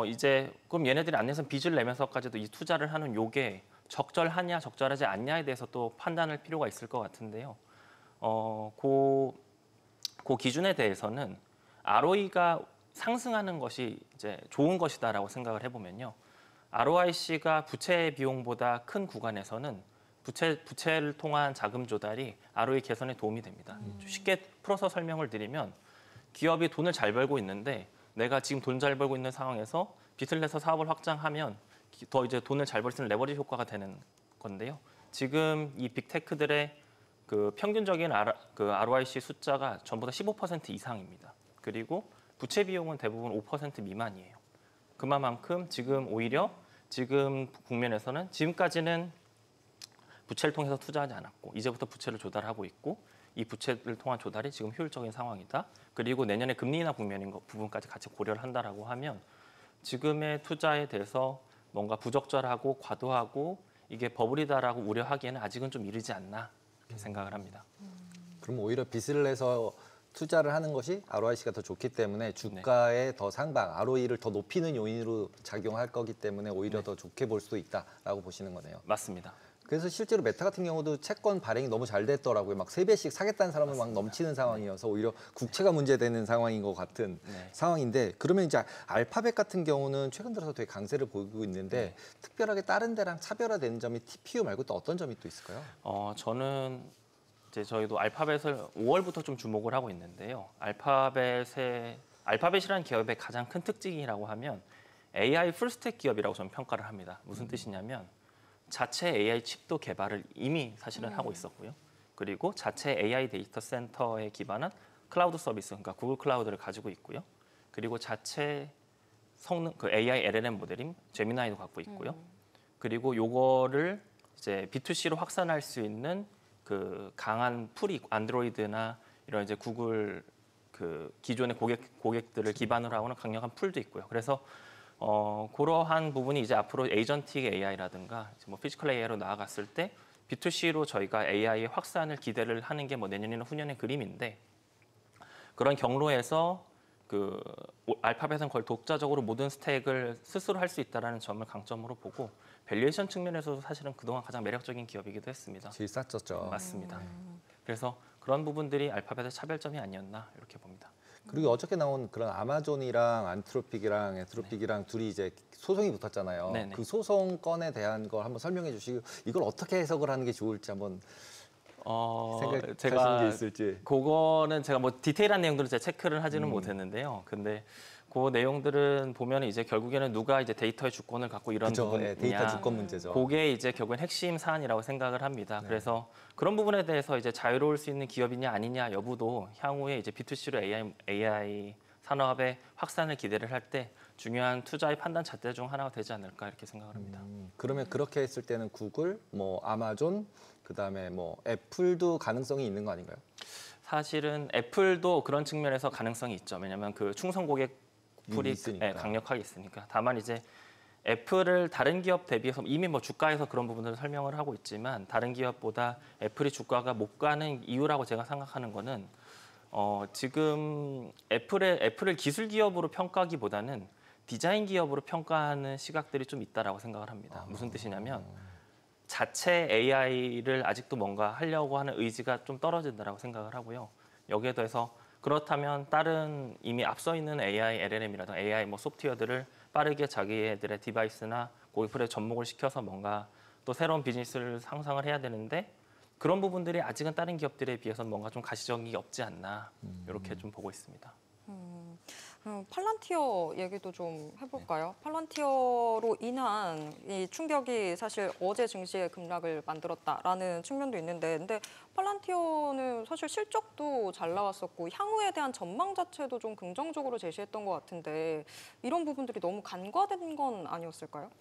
이제 그럼 얘네들이 안 내서 빚을 내면서까지도 이 투자를 하는 요게 적절하냐 적절하지 않냐에 대해서 또 판단할 필요가 있을 것 같은데요. 그 기준에 대해서는 ROE가 상승하는 것이 이제 좋은 것이다라고 생각을 해보면요. ROIC가 부채 비용보다 큰 구간에서는 부채를 통한 자금 조달이 ROE 개선에 도움이 됩니다. 쉽게 풀어서 설명을 드리면 기업이 돈을 잘 벌고 있는데 내가 지금 돈 잘 벌고 있는 상황에서 빚을 내서 사업을 확장하면 더 이제 돈을 잘 벌 수 있는 레버리지 효과가 되는 건데요. 지금 이 빅테크들의 그 평균적인 ROIC 숫자가 전부 다 15% 이상입니다. 그리고 부채 비용은 대부분 5% 미만이에요. 그만큼 지금 오히려 지금 국면에서는 지금까지는 부채를 통해서 투자하지 않았고 이제부터 부채를 조달하고 있고 이 부채를 통한 조달이 지금 효율적인 상황이다. 그리고 내년에 금리 인하 국면인 부분까지 같이 고려를 한다라고 하면 지금의 투자에 대해서 뭔가 부적절하고 과도하고 이게 버블이다라고 우려하기에는 아직은 좀 이르지 않나 이렇게 생각을 합니다. 그럼 오히려 빚을 내서 투자를 하는 것이 ROIC가 더 좋기 때문에 주가의 더 상방, ROE를 더 높이는 요인으로 작용할 거기 때문에 오히려 더 좋게 볼 수도 있다라고 보시는 거네요. 맞습니다. 그래서 실제로 메타 같은 경우도 채권 발행이 너무 잘 됐더라고요. 막 3배씩 사겠다는 사람은 막 넘치는 상황이어서 오히려 국채가 문제되는 상황인 것 같은 네. 상황인데 그러면 이제 알파벳 같은 경우는 최근 들어서 되게 강세를 보이고 있는데 특별하게 다른 데랑 차별화되는 점이 TPU 말고 또 어떤 점이 또 있을까요? 저는 이제 저희도 알파벳을 5월부터 좀 주목을 하고 있는데요. 알파벳이라는 기업의 가장 큰 특징이라고 하면 AI 풀스택 기업이라고 저는 평가를 합니다. 무슨 뜻이냐면 자체 AI 칩도 개발을 이미 사실은 하고 있었고요. 그리고 자체 AI 데이터 센터에 기반한 클라우드 서비스, 그러니까 구글 클라우드를 가지고 있고요. 그리고 자체 성능, 그 AI LLM 모델인 제미나이도 갖고 있고요. 그리고 요거를 이제 B2C로 확산할 수 있는 그 강한 풀이 안드로이드나 이런 이제 구글 그 기존의 고객들을 기반으로 하고는 강력한 풀도 있고요. 그래서 그러한 부분이 이제 앞으로 에이전틱 AI라든가 뭐 피지컬 AI로 나아갔을 때 B2C로 저희가 AI의 확산을 기대를 하는 게 뭐 내년이나 후년의 그림인데 그런 경로에서 그 알파벳은 거의 독자적으로 모든 스택을 스스로 할 수 있다는 점을 강점으로 보고 밸류에이션 측면에서도 사실은 그동안 가장 매력적인 기업이기도 했습니다. 제일 쌌었죠. 맞습니다. 그래서 그런 부분들이 알파벳의 차별점이 아니었나 이렇게 봅니다. 그리고 어저께 나온 그런 아마존이랑 안트로픽이랑 에트로픽이랑 둘이 이제 소송이 붙었잖아요. 네네. 그 소송 건에 대한 걸 한번 설명해 주시고 이걸 어떻게 해석을 하는 게 좋을지 한번 생각하시는 게 있을지. 그거는 제가 뭐 디테일한 내용들은 제가 체크를 하지는 못했는데요. 근데 그 내용들은 보면 이제 결국에는 누가 이제 데이터의 주권을 갖고 이런 그죠. 부분이냐. 예, 데이터 주권 문제죠. 그게 이제 결국엔 핵심 사안이라고 생각을 합니다. 네. 그래서 그런 부분에 대해서 이제 자유로울 수 있는 기업이냐 아니냐 여부도 향후에 이제 B2C로 AI 산업의 확산을 기대를 할 때 중요한 투자의 판단 잣대 중 하나가 되지 않을까 이렇게 생각을 합니다. 그러면 그렇게 했을 때는 구글, 뭐 아마존, 그다음에 뭐 애플도 가능성이 있는 거 아닌가요? 사실은 애플도 그런 측면에서 가능성이 있죠. 왜냐하면 그 충성 고객 풀이 있으니까. 강력하게 있으니까. 다만 이제 애플을 다른 기업 대비해서 이미 뭐 주가에서 그런 부분들을 설명을 하고 있지만 다른 기업보다 애플이 주가가 못 가는 이유라고 제가 생각하는 거는 지금 애플을 기술 기업으로 평가하기보다는 디자인 기업으로 평가하는 시각들이 좀 있다라고 생각을 합니다. 무슨 뜻이냐면 자체 AI를 아직도 뭔가 하려고 하는 의지가 좀 떨어진다라고 생각을 하고요. 여기에 더해서 그렇다면 다른 이미 앞서 있는 AI, LLM이라든가 AI 뭐 소프트웨어들을 빠르게 자기네들의 디바이스나 고객풀에 접목을 시켜서 뭔가 또 새로운 비즈니스를 상상을 해야 되는데 그런 부분들이 아직은 다른 기업들에 비해서는 뭔가 좀 가시적이 없지 않나 이렇게 좀 보고 있습니다. 팔란티어 얘기도 좀 해볼까요? 팔란티어로 인한 이 충격이 사실 어제 증시의 급락을 만들었다라는 측면도 있는데, 근데 팔란티어는 사실 실적도 잘 나왔었고 향후에 대한 전망 자체도 좀 긍정적으로 제시했던 것 같은데 이런 부분들이 너무 간과된 건 아니었을까요?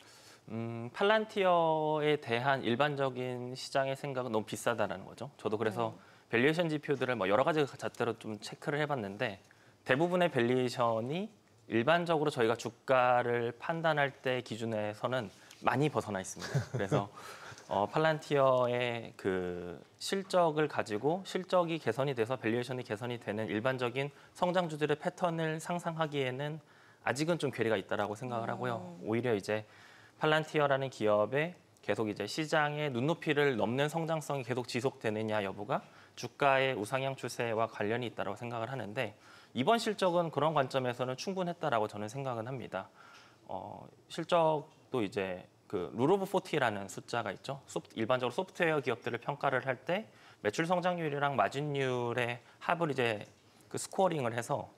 팔란티어에 대한 일반적인 시장의 생각은 너무 비싸다라는 거죠. 저도 그래서 밸류에이션 지표들을 뭐 여러 가지 잣대로 좀 체크를 해봤는데 대부분의 밸류에이션이 일반적으로 저희가 주가를 판단할 때 기준에서는 많이 벗어나 있습니다. 그래서 팔란티어의 그 실적을 가지고 실적이 개선이 돼서 밸류에이션이 개선이 되는 일반적인 성장주들의 패턴을 상상하기에는 아직은 좀 괴리가 있다라고 생각을 하고요. 오히려 이제 팔란티어라는 기업의 계속 이제 시장의 눈높이를 넘는 성장성이 계속 지속되느냐 여부가 주가의 우상향 추세와 관련이 있다고 생각을 하는데 이번 실적은 그런 관점에서는 충분했다라고 저는 생각은 합니다. 실적도 이제 그 룰 오브 40라는 숫자가 있죠. 일반적으로 소프트웨어 기업들을 평가를 할 때 매출 성장률이랑 마진율의 합을 이제 그 스코어링을 해서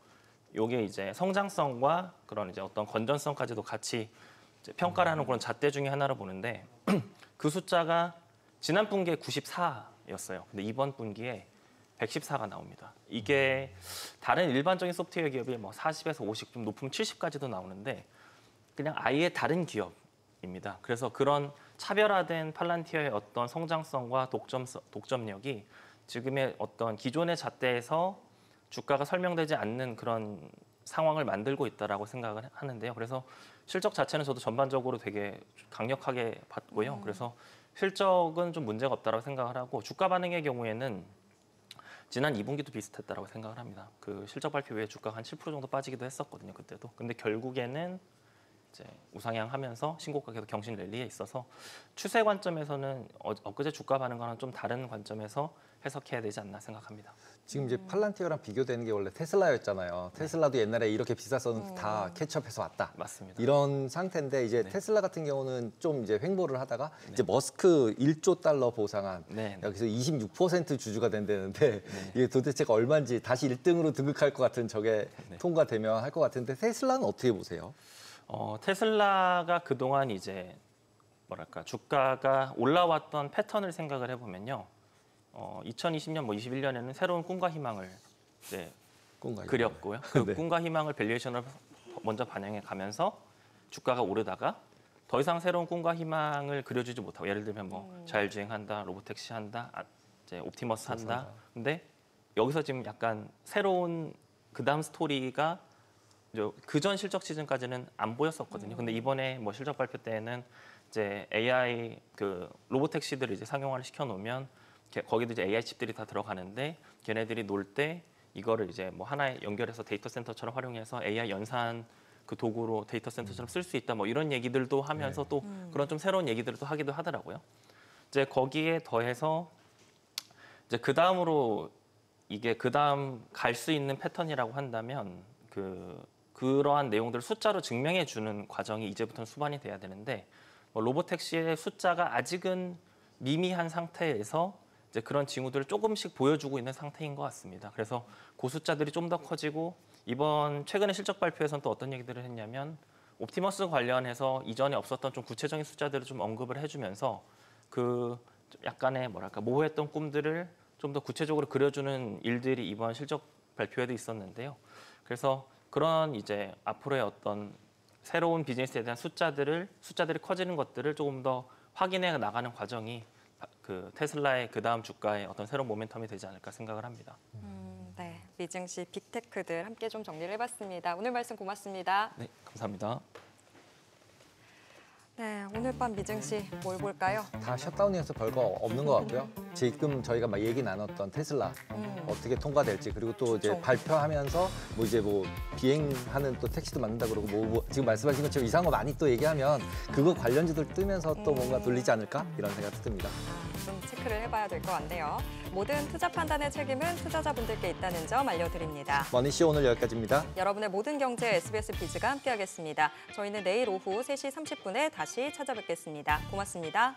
요게 이제 성장성과 그런 이제 어떤 건전성까지도 같이 이제 평가를 하는 그런 잣대 중에 하나로 보는데 그 숫자가 지난 분기에 94였어요. 근데 이번 분기에 114가 나옵니다. 이게 다른 일반적인 소프트웨어 기업이 뭐 40에서 50, 좀 높으면 70까지도 나오는데 그냥 아예 다른 기업입니다. 그래서 그런 차별화된 팔란티어의 어떤 성장성과 독점력이 지금의 어떤 기존의 잣대에서 주가가 설명되지 않는 그런 상황을 만들고 있다라고 생각을 하는데요. 그래서 실적 자체는 저도 전반적으로 되게 강력하게 봤고요. 그래서 실적은 좀 문제가 없다라고 생각을 하고 주가 반응의 경우에는 지난 2분기도 비슷했다라고 생각을 합니다. 그 실적 발표 후에 주가가 한 7% 정도 빠지기도 했었거든요. 그때도. 근데 결국에는 이제 우상향하면서 신고가 계속 경신 랠리에 있어서 추세 관점에서는 엊그제 주가 반응과는 좀 다른 관점에서 해석해야 되지 않나 생각합니다. 지금 이제 팔란티어랑 비교되는 게 원래 테슬라였잖아요. 테슬라도 옛날에 이렇게 비쌌었는데 다 캐치업해서 왔다. 맞습니다. 이런 상태인데 이제 네. 테슬라 같은 경우는 좀 이제 횡보를 하다가 네. 이제 머스크 1조 달러 보상안 네. 여기서 26% 주주가 된다는데 네. 이게 도대체가 얼마인지 다시 1등으로 등극할 것 같은 저게 네. 통과되면 할 것 같은데 테슬라는 어떻게 보세요? 테슬라가 그동안 이제 뭐랄까 주가가 올라왔던 패턴을 생각을 해보면요. 2020년, 21년에는 새로운 꿈과 희망을 이제 꿈과 그렸고요. 그 네. 꿈과 희망을 밸류에이션을 먼저 반영해 가면서 주가가 오르다가 더 이상 새로운 꿈과 희망을 그려주지 못하고 예를 들면 뭐 자율주행한다, 로보택시 한다, 이제 옵티머스 한다. 근데 여기서 지금 약간 새로운 그다음 스토리가 그전 실적 시즌까지는 안 보였었거든요. 근데 이번에 뭐 실적 발표 때에는 이제 AI 그 로보택시들을 이제 상용화를 시켜 놓으면 거기도 이제 AI 칩들이 다 들어가는데 걔네들이 놀 때 이거를 이제 뭐 하나에 연결해서 데이터 센터처럼 활용해서 AI 연산 그 도구로 데이터 센터처럼 쓸 수 있다 뭐 이런 얘기들도 하면서 또 그런 좀 새로운 얘기들을 또 하기도 하더라고요. 이제 거기에 더해서 이제 그 다음으로 이게 그 다음 갈 수 있는 패턴이라고 한다면 그러한 내용들을 숫자로 증명해 주는 과정이 이제부터는 수반이 돼야 되는데 뭐 로보택시의 숫자가 아직은 미미한 상태에서 이제 그런 징후들을 조금씩 보여주고 있는 상태인 것 같습니다. 그래서 그 숫자들이 좀 더 커지고 이번 최근에 실적 발표에서는 또 어떤 얘기들을 했냐면 옵티머스 관련해서 이전에 없었던 좀 구체적인 숫자들을 좀 언급을 해주면서 그 약간의 뭐랄까 모호했던 꿈들을 좀 더 구체적으로 그려주는 일들이 이번 실적 발표에도 있었는데요. 그래서 그런 이제 앞으로의 어떤 새로운 비즈니스에 대한 숫자들이 커지는 것들을 조금 더 확인해 나가는 과정이 그 테슬라의 그 다음 주가의 어떤 새로운 모멘텀이 되지 않을까 생각을 합니다. 네, 미증시 빅테크들 함께 좀 정리를 해봤습니다. 오늘 말씀 고맙습니다. 네, 감사합니다. 네, 오늘 밤 미증시 뭘 볼까요? 다 셧다운이어서 별거 없는 것 같고요. 지금 저희가 막 얘기 나눴던 테슬라 어떻게 통과될지 그리고 또 이제 그렇죠. 발표하면서 뭐 이제 뭐 비행하는 또 택시도 만든다 그러고 뭐 지금 말씀하신 것처럼 이상한 거 많이 또 얘기하면 그거 관련주들 뜨면서 또 뭔가 돌리지 않을까 이런 생각이 듭니다. 좀 체크를 해봐야 될 것 같네요. 모든 투자 판단의 책임은 투자자분들께 있다는 점 알려드립니다. 머니쇼 오늘 여기까지입니다. 여러분의 모든 경제 SBS 비즈가 함께하겠습니다. 저희는 내일 오후 3시 30분에 다시 찾아뵙겠습니다. 고맙습니다.